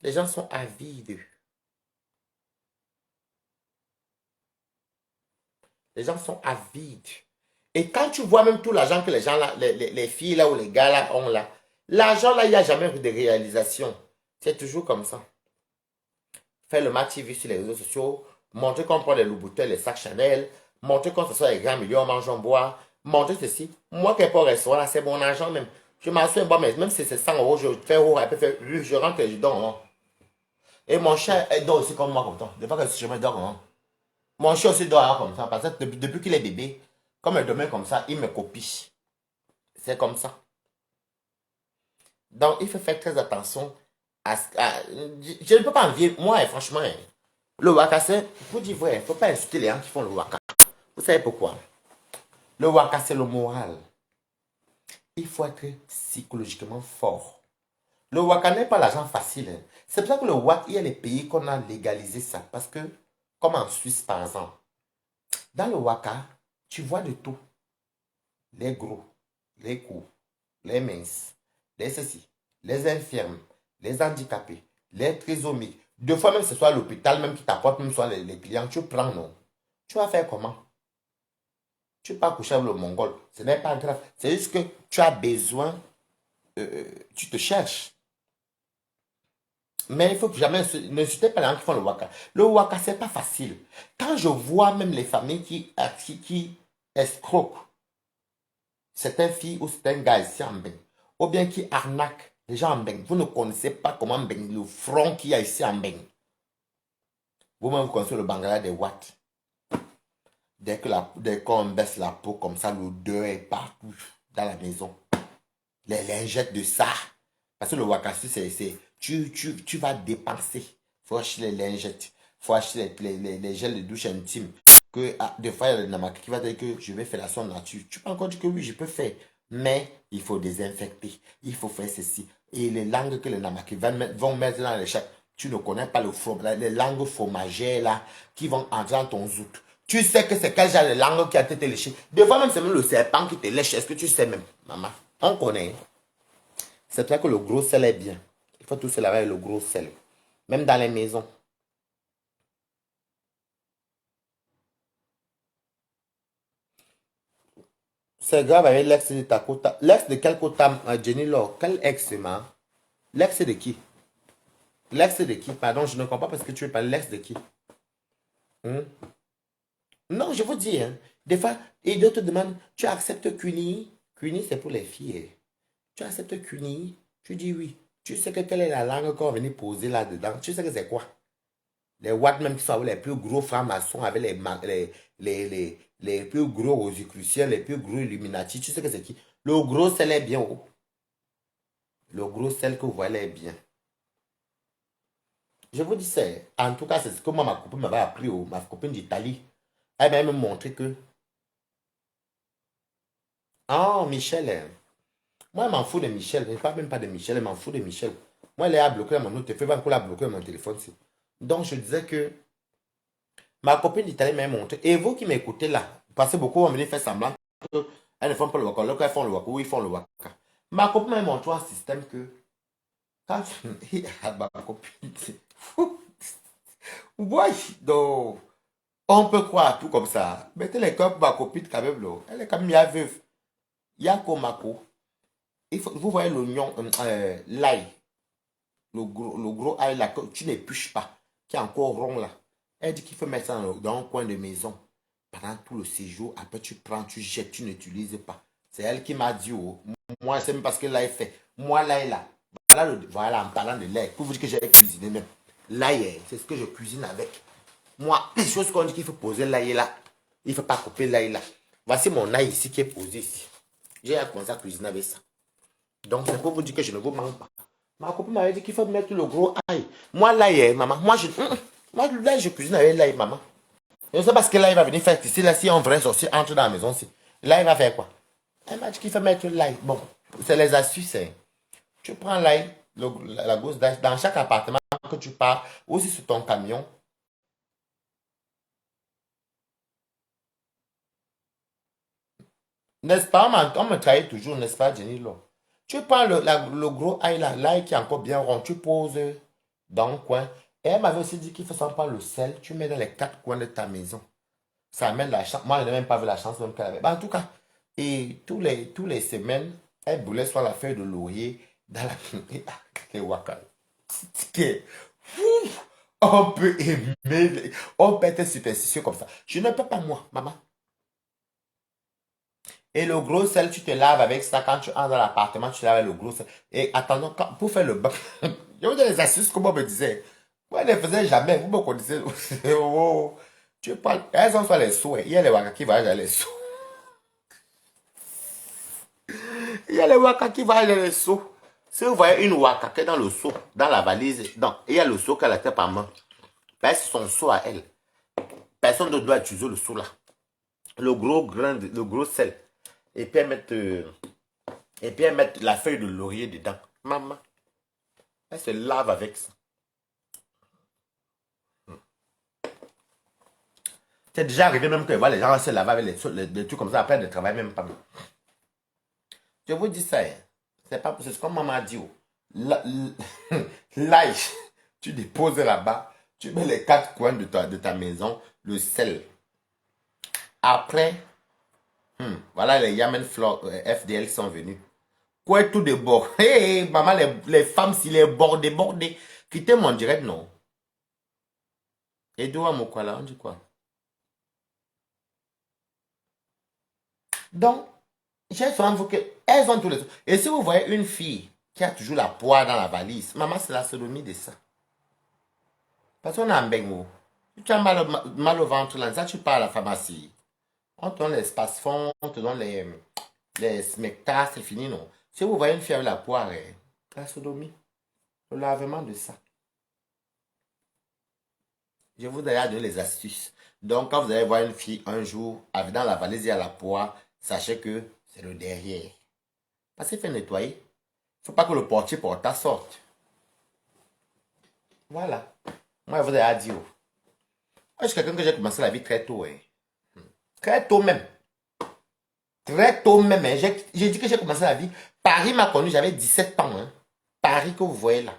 Les gens sont avides. Les gens sont avides. Et quand tu vois même tout l'argent que les gens là, les filles là ou les gars là ont là, l'argent là, il n'y a jamais eu de réalisation. C'est toujours comme ça. faire le match TV sur les réseaux sociaux, montrer qu'on prend les Louboutin, les sacs Chanel, montrer qu'on se soit les grands millions, on mange, on boit, montrer ceci. Moi qui est pas au restaurant, là, c'est mon argent même. Je m'assois, bon, mais même si c'est 100 euros, je fais euro, elle peut faire, je rentre et je dors. Hein. Et mon chien, elle dort aussi comme moi, comme ça. Des fois que je me dors. Hein. Mon chien aussi dort hein, comme ça, parce que depuis qu'il est bébé, comme elle dormait comme ça, il me copie. C'est comme ça. Donc, il faut faire très attention je ne peux pas envier, moi, franchement, le waka, c'est, pour dire vrai, il ne faut pas insulter les gens qui font le waka. Vous savez pourquoi? Le waka, c'est le moral. Il faut être psychologiquement fort. Le waka n'est pas l'argent facile. Hein. C'est pour ça que le waka, il y a les pays qu'on a légalisé ça. Parce que, comme en Suisse, par exemple, dans le waka, tu vois de tout. Les gros, les courts, les minces, les ceci, les infirmes, les handicapés, les trisomiques. Deux fois même ce soit l'hôpital même qui t'apporte, même soit les clients, tu prends non. Tu vas faire comment? Tu peux pas coucher avec le Mongol. Ce n'est pas grave. C'est juste que tu as besoin, tu te cherches. Mais il faut que jamais n'insultez pas les gens qui font le waka. Le waka, c'est pas facile. Quand je vois même les familles qui escroquent certaines filles ou certains gars ici en Beng, ou bien qui arnaquent les gens en Beng, vous ne connaissez pas comment Beng, le front qu'il y a ici en Beng. Vous-même, vous connaissez le Bangla des watts. Dès qu'on baisse la peau comme ça, l'odeur est partout dans la maison. Les lingettes de ça. Parce que le wakassi, tu vas dépenser. Il faut acheter les lingettes. Il faut acheter les gels de douche intime. Que, des fois, il y a le namaki qui va dire que je vais faire la son nature. Tu peux encore dire que oui, je peux faire. Mais il faut désinfecter. Il faut faire ceci. Et les langues que les namaki vont mettre dans les chèques, tu ne connais pas le fromage. Les langues fromagères là, qui vont entrer dans ton zout. Tu sais que c'est quel genre de langue qui a été léchée. Des fois même, c'est même le serpent qui te lèche. Est-ce que tu sais même, maman? On connaît. C'est vrai que le gros sel est bien. Il faut tout se laver avec le gros sel. Même dans les maisons. C'est grave avec l'ex de ta quota. L'ex de quel quota, Jenny Law? Quel ex, ma? L'ex de qui? L'ex de qui? Pardon, je ne comprends pas parce que tu veux parler l'ex de qui? Hmm? Non, je vous dis, hein, des fois, et d'autres te demandent, tu acceptes CUNY? CUNY, c'est pour les filles. Tu acceptes CUNY? Tu dis oui. Tu sais que quelle est la langue qu'on va venir poser là-dedans? Tu sais que c'est quoi? Les Watt même qui sont avec les plus gros francs-maçons, avec les plus gros rosicruciens, les plus gros Illuminati. Tu sais que c'est qui? Le gros sel est bien haut. Le gros sel que vous voyez est bien. Je vous dis ça. En tout cas, c'est ce que moi, ma copine m'avait appris, ma copine d'Italie. Elle m'a même montré que, ah, Michel, moi, je m'en fous de Michel. Je ne parle même pas de Michel, je m'en fous de Michel. Moi, elle a bloqué mon autre téléphone, elle a bloqué mon téléphone. Donc, je disais que ma copine d'Italie m'a montré. Et vous qui m'écoutez là, parce que beaucoup vont venir faire semblant qu'elles ne font pas le waka. Là, elles font le waka, oui, ils font le waka. Ma copine m'a montré un système que, quand ma copine, ouais, donc, on peut croire tout comme ça. Mettez les cœurs pour ma copine quand même, là. Elle est quand même bien veuve. Yako Mako. Vous voyez l'oignon, l'ail, le gros ail là, que tu n'épluches pas, qui est encore rond là. Elle dit qu'il faut mettre ça dans un coin de maison. Pendant tout le séjour, après tu prends, tu jettes, tu n'utilises pas. C'est elle qui m'a dit, oh, moi c'est même parce que l'ail fait. Moi l'ail là, voilà, en parlant de l'ail, pour vous dire que j'ai cuisiné même. L'ail, c'est ce que je cuisine avec. Moi, les choses qu'on dit qu'il faut poser l'ail là, il ne faut pas couper l'ail là. Voici mon ail ici qui est posé ici. J'ai commencé à cuisiner avec ça. Donc, c'est pour vous dire que je ne vous manque pas. Ma copine m'avait dit qu'il faut mettre le gros ail. Moi, l'ail, maman. Moi, l'ail, je cuisine avec l'ail, maman. Je ne sais pas ce que l'ail va venir faire ici. Là, si un vrai sorcier entre dans la maison, l'ail va faire quoi? Elle m'a dit qu'il faut mettre l'ail. Bon, c'est les astuces. Hein. Tu prends l'ail, la gousse d'ail, dans chaque appartement que tu pars, aussi sur ton camion. N'est-ce pas? On me trahit toujours, n'est-ce pas, Jenny Lo? Tu prends le gros ail là, l'ail qui est encore bien rond, tu poses dans le coin. Et elle m'avait aussi dit qu'il faut s'en prendre le sel, tu mets dans les quatre coins de ta maison. Ça amène la chance. Moi, je n'ai même pas vu la chance même qu'elle avait. Bah, en tout cas, et tous les semaines, elle brûlait soit la feuille de laurier dans la les waka. Ouf! On peut aimer, on peut être superstitieux comme ça. Je ne peux pas, moi, maman. Et le gros sel, tu te laves avec ça. Quand tu entres dans l'appartement, tu laves avec le gros sel. Et attendons, pour faire le bain, je vous donne les astuces, comme on me disait. Moi, je ne les faisais jamais. Vous me connaissez. Oh, tu parles. Elles ont soit les seaux. Il y a les waka qui voyagent dans les seaux. Il y a les waka qui voyagent dans les seaux. Si vous voyez une waka qui est dans le seau, dans la valise, non, il y a le seau qu'elle a fait par main. Ben, c'est son seau à elle. Personne ne doit utiliser le seau là. Le gros grain, le gros sel. Et puis elle met la feuille de laurier dedans. Maman, elle se lave avec ça. C'est déjà arrivé même que voilà, les gens se lavent avec les trucs comme ça après de travail même pas. Je vous dis ça, hein. C'est pas c'est ce que maman a dit. Oh. L'ail, tu déposes là-bas, tu mets les quatre coins de ta maison, le sel. Après, voilà les Yamen FDL sont venus. Quoi tout de bord. Hey, maman, les femmes, si les bords débordés. Quittez mon direct, non. Et d'où mon quoi là, on dit quoi? Donc, j'ai souvent vu qu'elles ont tous les... Et si vous voyez une fille qui a toujours la poire dans la valise, maman, c'est la sodomie de ça. Parce qu'on a un bengo. Si tu as mal au ventre, là, ça, tu pars à la pharmacie. On te donne les space-fonds, on te donne les smectas, c'est fini, non. Si vous voyez une fille avec la poire, la sodomie, le lavement de ça. Je vous ai donné les astuces. Donc, quand vous allez voir une fille un jour, avec dans la valise, il y a la poire, sachez que c'est le derrière. Parce qu'il fait nettoyer. Il ne faut pas que le portier porta sorte. Voilà. Moi, je vous ai dit. Moi, je suis quelqu'un que j'ai commencé la vie très tôt. Hein. Très tôt même. Très tôt même. Hein. J'ai dit que j'ai commencé la vie. Paris m'a connu, j'avais 17 ans. Hein. Paris que vous voyez là.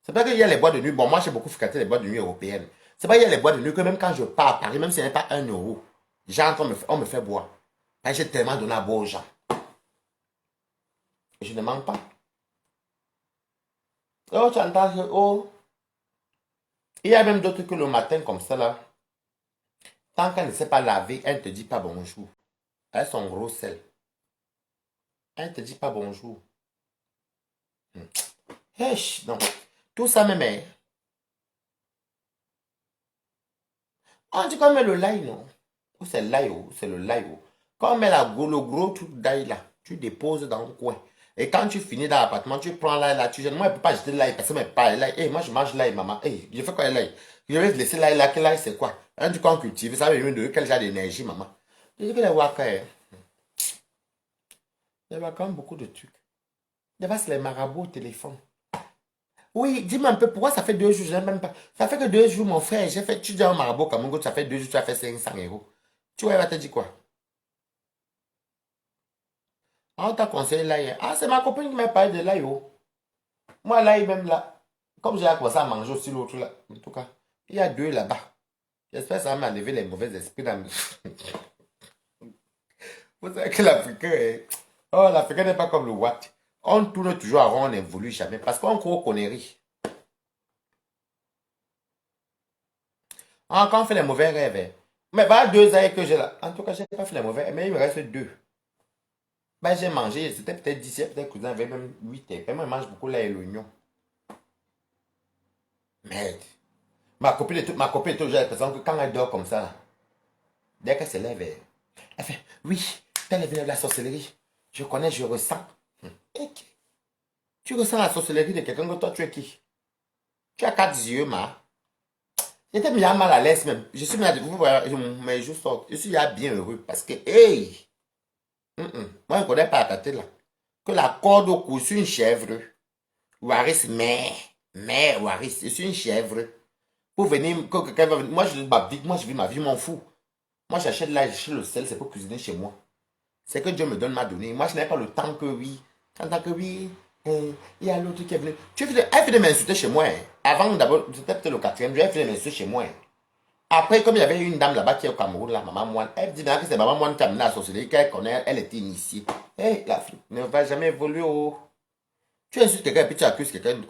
C'est pas qu'il y a les boîtes de nuit. Bon, moi, j'ai beaucoup fréquenté les boîtes de nuit européennes. C'est pas qu'il y a les boîtes de nuit que même quand je pars à Paris, même si ce n'est pas 1 euro, j'entre, on me fait boire. J'ai tellement donné à boire aux gens. Et je ne manque pas. Oh, tu entends, oh. Il y a même d'autres que le matin, comme ça, là. Tant qu'elle ne sait pas laver, elle ne te dit pas bonjour. Elle son gros sel. Elle ne te dit pas bonjour. Hesh, non. Tout ça même, hein. On dit qu'on met le l'ail, non? Ou c'est l'ail, ou c'est le l'ail. Quand on met le gros truc d'ail là, tu déposes dans le coin. Et quand tu finis dans l'appartement, tu prends l'ail là, tu jettes. Moi, je ne peux pas jeter l'ail parce que je ne pas l'ail. Hey, moi, je mange l'ail, maman. Hey, je fais quoi l'ail? Je vais te laisser l'ail là. Que l'ail, c'est quoi? Un truc qu'on cultive, ça va venir de quel genre d'énergie, maman? Je dis que les waka, il y a quand même beaucoup de trucs. Des fois, c'est les marabouts au téléphone. Oui, dis-moi un peu, pourquoi ça fait 2 jours, je n'ai même pas. Ça fait que 2 jours, mon frère, j'ai fait, tu dis un marabout comme un ça fait 2 jours, tu as fait 500 euros. Tu vois, elle va te dire quoi? Ah, on t'a conseillé l'ail. Ah, c'est ma copine qui m'a parlé de l'ail. Oh. Moi, l'ail, même là, comme j'ai commencé à manger aussi l'autre là, en tout cas, il y a 2 là-bas. J'espère que ça va m'enlever les mauvais esprits dans mes... Vous savez que l'Africain est... Oh, l'Africain n'est pas comme le Watt. On tourne toujours à rond, on n'évolue jamais parce qu'on croit aux conneries. Ah, quand on fait les mauvais rêves, hein. Mais voilà 2 ans que j'ai là. En tout cas, je n'ai pas fait les mauvais, mais il me reste 2. Ben, j'ai mangé, c'était peut-être 10, peut-être cousin avait même 8. Et moi, je mange beaucoup là et l'oignon. Merde. Ma copine est toujours l'impression que quand elle dort comme ça, là, dès qu'elle se lève, elle fait, oui, elle est venue de la sorcellerie. Je connais, je ressens. Et tu ressens la sorcellerie de quelqu'un que toi, tu es qui? Tu as 4 yeux, ma. J'étais bien mal à l'aise même. Je suis bien, vous voyez, mais je sors. Je suis bien heureux parce que, hey, moi, je ne connais pas la tête là. Que la corde au cou, je suis une chèvre. Waris, mais, Waris, je suis une chèvre. Pour venir, que quelqu'un va venir. Moi, je vis ma vie, je m'en fous. Moi, j'achète là, j'achète le sel, c'est pour cuisiner chez moi. C'est que Dieu me donne ma donnée. Moi, je n'ai pas le temps que oui. En tant que oui, il y a l'autre qui est venu. Elle fait de m'insulter chez moi. Hein. Avant, d'abord, c'était peut-être le quatrième jour, elle fait de m'insulter chez moi. Hein. Après, comme il y avait une dame là-bas qui est au Cameroun, la maman Moine, elle dit que c'est maman Moine qui a amené la sorcellerie, qu'elle connaît, elle était initiée. Hé, la fille ne va jamais évoluer. Oh. Tu insultes quelqu'un et puis tu accuses quelqu'un.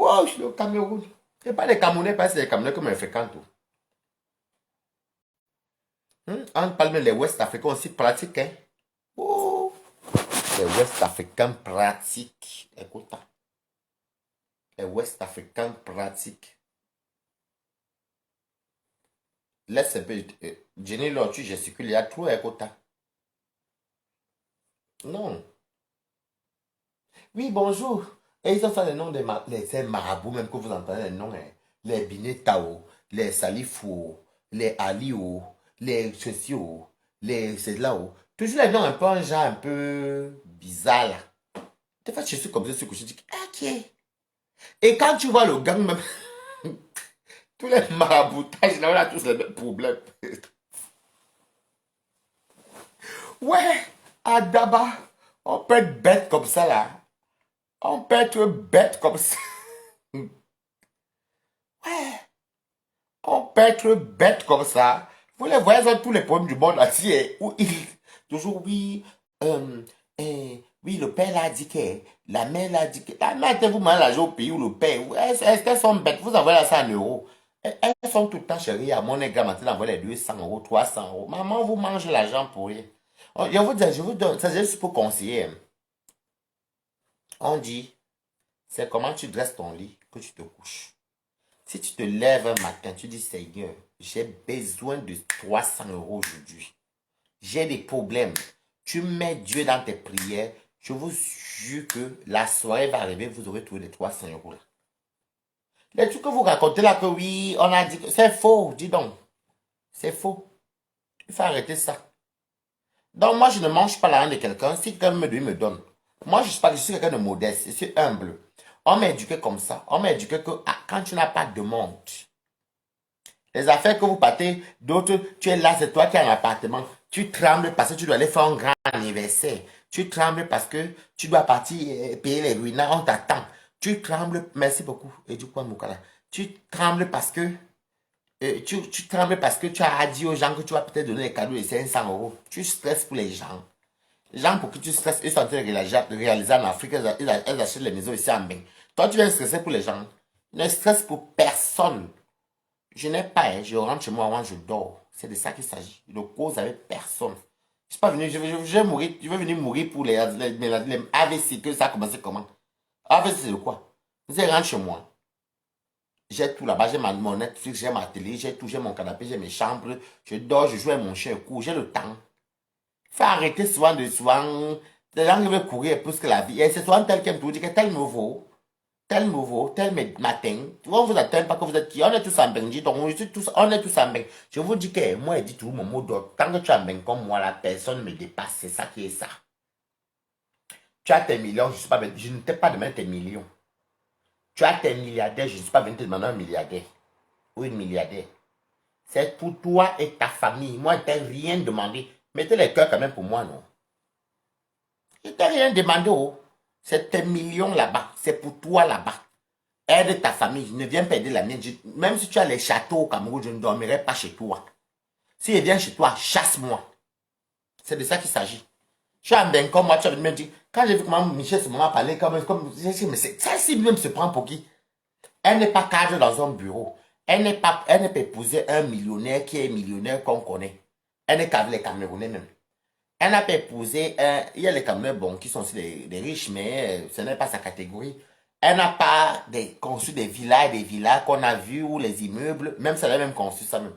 Oh, je suis au Cameroun. C'est pas les Camerounais, parce que c'est les Camerounais que me fréquentent. On parle même les Ouest Africains aussi pratiques. Hein. Oh, les Ouest Africains pratiques. Écoute, hein. Les Ouest Africains pratiques. Laisse un peu. Jenny, là, tu gesticules, il y a trop, écoute. Hein. Non. Oui, bonjour. Et ils ont fait les noms ces marabouts, même que vous entendez les noms. Hein. Les Binetao, les Salifou, les Alio, les Cecio, les Cédlao. Toujours les noms un peu, un genre un peu bizarre là. Des fois, je suis comme ça, je dis, ok. Et quand tu vois le gang, même, tous les maraboutages, là, on a tous les mêmes problèmes. Ouais, à Daba, on peut être bête comme ça là. On peut être bête comme ça. Ouais. On peut être bête comme ça. Vous les voyez dans tous les problèmes du monde entier. Où ils, toujours, oui, euh, oui, le père l'a dit que, la mère l'a dit que, la mère, vous mandez l'argent au pays où le père, est-ce qu'elles sont bêtes? Vous envoyez ça en euros. Elles sont tout le temps chéries à mon égard, maintenant, envoyez les 200 €, 300 €. Maman, vous mangez l'argent pour rien. Oh, je vous dis, je vous donne, ça c'est juste pour conseiller. Hein. On dit, c'est comment tu dresses ton lit que tu te couches. Si tu te lèves un matin, tu dis, Seigneur, j'ai besoin de 300 € aujourd'hui. J'ai des problèmes. Tu mets Dieu dans tes prières. Je vous jure que la soirée va arriver, vous aurez trouvé les 300 € là. Les trucs que vous racontez là, que oui, on a dit que c'est faux, dis donc. C'est faux. Il faut arrêter ça. Donc moi, je ne mange pas l'argent de quelqu'un. Si quelqu'un me donne, il me donne. Moi, je suis quelqu'un de modeste. Je suis humble. On m'a éduqué comme ça. On m'a éduqué que quand tu n'as pas de monde, les affaires que vous partez, d'autres, tu es là, c'est toi qui as un appartement. Tu trembles parce que tu dois aller faire un grand anniversaire. Tu trembles parce que tu dois partir payer les ruines, on t'attend. Tu trembles, merci beaucoup, et du coup, Moukala. Tu trembles parce que tu trembles parce que tu as dit aux gens que tu vas peut-être donner des cadeaux de 500 €. Tu stresses pour les gens. Les gens pour qui tu stresses, ils sont en train de réaliser en Afrique, elles achètent les maisons ici en bain. Toi, tu viens stresser pour les gens. Ne stresse pour personne. Je n'ai pas, hein, je rentre chez moi avant, je dors. C'est de ça qu'il s'agit. Je ne cause avec personne. Je suis pas venu, je vais mourir, je vais venir mourir pour les AVC, que ça a commencé comment? AVC, c'est de quoi? Je rentre chez moi. J'ai tout là-bas, j'ai mon Netflix, j'ai ma télé, j'ai tout, j'ai mon canapé, j'ai mes chambres. Je dors, je joue avec mon chien court, j'ai le temps. Faut arrêter souvent de souvent. Les gens qui veulent courir plus que la vie. Et c'est souvent tel qui me dit que tel nouveau, tel matin. On vous attend pas que vous êtes qui. On est tous en bain. Donc, on est tous en bain. Je vous dis que moi, je dis tout mon mot d'ordre. Tant que tu es en bain comme moi, la personne ne me dépasse. C'est ça qui est ça. Tu as tes millions, je ne t'ai pas demandé tes millions. Tu as tes milliardaires, je ne suis pas venu te demander un milliardaire. Ou une milliardaire. C'est pour toi et ta famille. Moi, je t'ai rien demandé. Mettez les cœurs quand même pour moi, non? Je t'ai rien demandé, oh. C'est tes millions là-bas. C'est pour toi là-bas. Aide ta famille. Ne viens pas aider la mienne. Même si tu as les châteaux au Cameroun, je ne dormirai pas chez toi. Si je viens chez toi, chasse-moi. C'est de ça qu'il s'agit. Je suis en comme moi, tu as me dire, quand j'ai vu comment Michel ce moment parlait, mais celle-ci même se prend pour qui? Elle n'est pas cadre dans un bureau. Elle n'est pas épouser un millionnaire qui est millionnaire qu'on connaît. Elle n'est qu'avec les Camerounais même. Elle n'a pas épousé il y a les Camerounais bon, qui sont aussi des riches, mais ce n'est pas sa catégorie. Elle n'a pas conçu des villas qu'on a vues ou les immeubles, même si elle a même conçu ça même.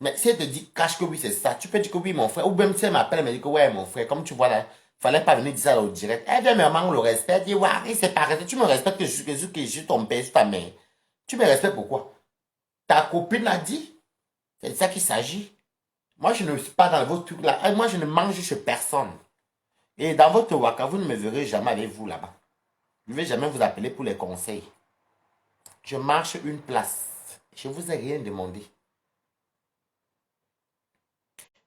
Mais si elle te dit, cache que oui, c'est ça, tu peux dire que oui, mon frère, ou même si elle m'appelle, elle me dit que ouais, mon frère, comme tu vois là, fallait pas venir dire ça au direct. Elle vient me manque le respect, elle dit, ouais, c'est pas respect, tu me respectes que je suis ton père, je suis ta mère. Tu me respectes pourquoi? Ta copine a dit, c'est de ça qu'il s'agit. Moi, je ne suis pas dans vos trucs là. Moi, je ne mange chez personne. Et dans votre waka, vous ne me verrez jamais avec vous là-bas. Je ne vais jamais vous appeler pour les conseils. Je marche une place. Je ne vous ai rien demandé.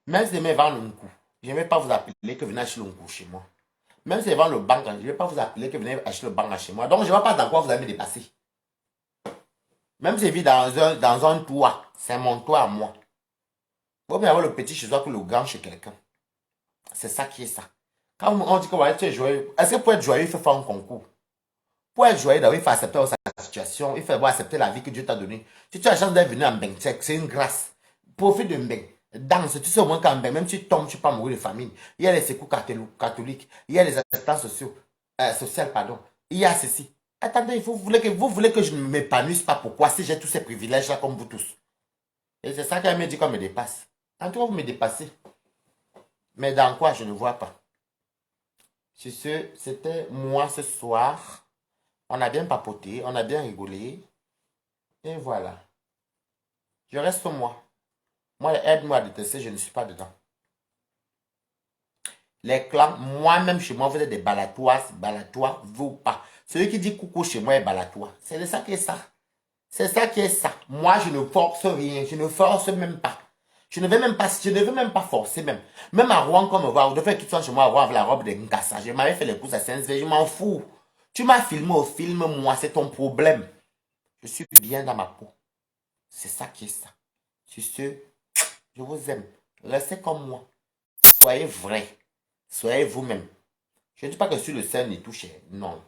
Même si je vais vendre un coup, je ne vais pas vous appeler que venez acheter un coup chez moi. Même si je vends le banc, je ne vais pas vous appeler que venez acheter le banc chez moi. Donc, je ne vois pas dans quoi vous allez me dépasser. Même si je vis dans un toit, c'est mon toit à moi. Vous pouvez avoir le petit chez soi que le grand chez quelqu'un. C'est ça qui est ça. Quand on dit que ouais, tu es joyeux, est-ce que pour être joyeux, il faut faire un concours? Pour être joyeux, il faut accepter sa situation, il faut d'abord accepter la vie que Dieu t'a donnée. Si tu as la chance d'être venu en Mbeng, c'est une grâce. Profite de Mbeng. Danse, tu sais au moins qu'en Mbeng, même si tu tombes, tu ne vas pas mourir de famine. Il y a les secours catholiques, il y a les assistances sociales, pardon. Il y a ceci. Attendez, vous voulez que je ne m'épanouisse pas. Pourquoi? Si j'ai tous ces privilèges-là comme vous tous. Et c'est ça qu'elle me dit qu'on me dépasse. En tout cas, vous me dépassez. Mais dans quoi, je ne vois pas. Sur ce, c'était moi ce soir. On a bien papoté, on a bien rigolé. Et voilà. Je reste moi. Moi, aide-moi à détester, je ne suis pas dedans. Les clans, moi-même chez moi, vous êtes des balatois, vous pas. Celui qui dit coucou chez moi est balatois. C'est de ça qui est ça. C'est ça qui est ça. Moi, je ne force rien. Je ne force même pas. Je ne veux même pas forcer même. Même à Rouen, comme voir, de faire qu'ils soient chez moi à Rouen avec la robe de Nkassa. Je m'avais fait les courses à Saint-Své, je m'en fous. Tu m'as filmé au film, moi, c'est ton problème. Je suis bien dans ma peau. C'est ça qui est ça. Sur ce, je vous aime. Restez comme moi. Soyez vrai. Soyez vous-même. Je ne dis pas que sur le scène et touche. Non.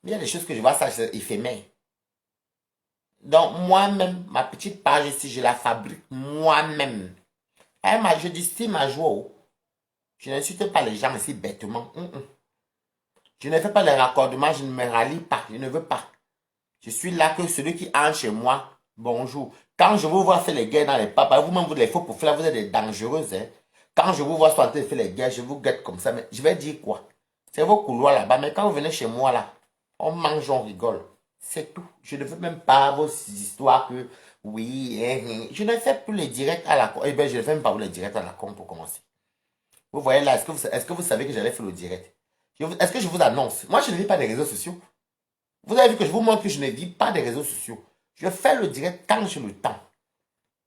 Mais il y a des choses que je vois, ça, c'est éphémère. Donc, moi-même, ma petite page ici, je la fabrique moi-même. Je distille ma joie. Je n'insulte pas les gens ici bêtement. Je ne fais pas les raccordements, je ne me rallie pas. Je ne veux pas. Je suis là que celui qui entre chez moi, bonjour. Quand je vous vois faire les guerres dans les papas, vous-même vous les faux pour faire, vous êtes des dangereuses. Hein. Quand je vous vois sur en train de faire les guerres, je vous guette comme ça. Mais je vais dire quoi? C'est vos couloirs là-bas. Mais quand vous venez chez moi là, on mange, on rigole. C'est tout. Je ne veux même pas vos histoires que oui, je ne fais plus les directs à la con. Eh bien, je ne fais même pas les directs à la con pour commencer. Vous voyez là, est-ce que vous savez que j'allais faire le direct? Est-ce que je vous annonce? Moi, je ne vis pas des réseaux sociaux. Vous avez vu que je vous montre que je ne vis pas des réseaux sociaux. Je fais le direct quand j'ai le temps.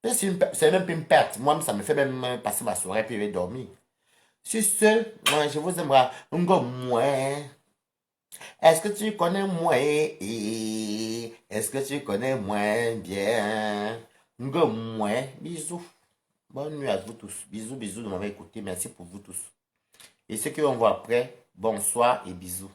C'est même pas une perte. Moi, ça me fait même passer ma soirée puis je vais dormir. Sur ce, moi, je vous aimerais. Moi. Est-ce que tu connais moi? Est-ce que tu connais moi bien? Moi. Bisous. Bonne nuit à vous tous. Bisous, bisous de m'avoir écouté. Merci pour vous tous. Et ceux qui vont voir après, bonsoir et bisous.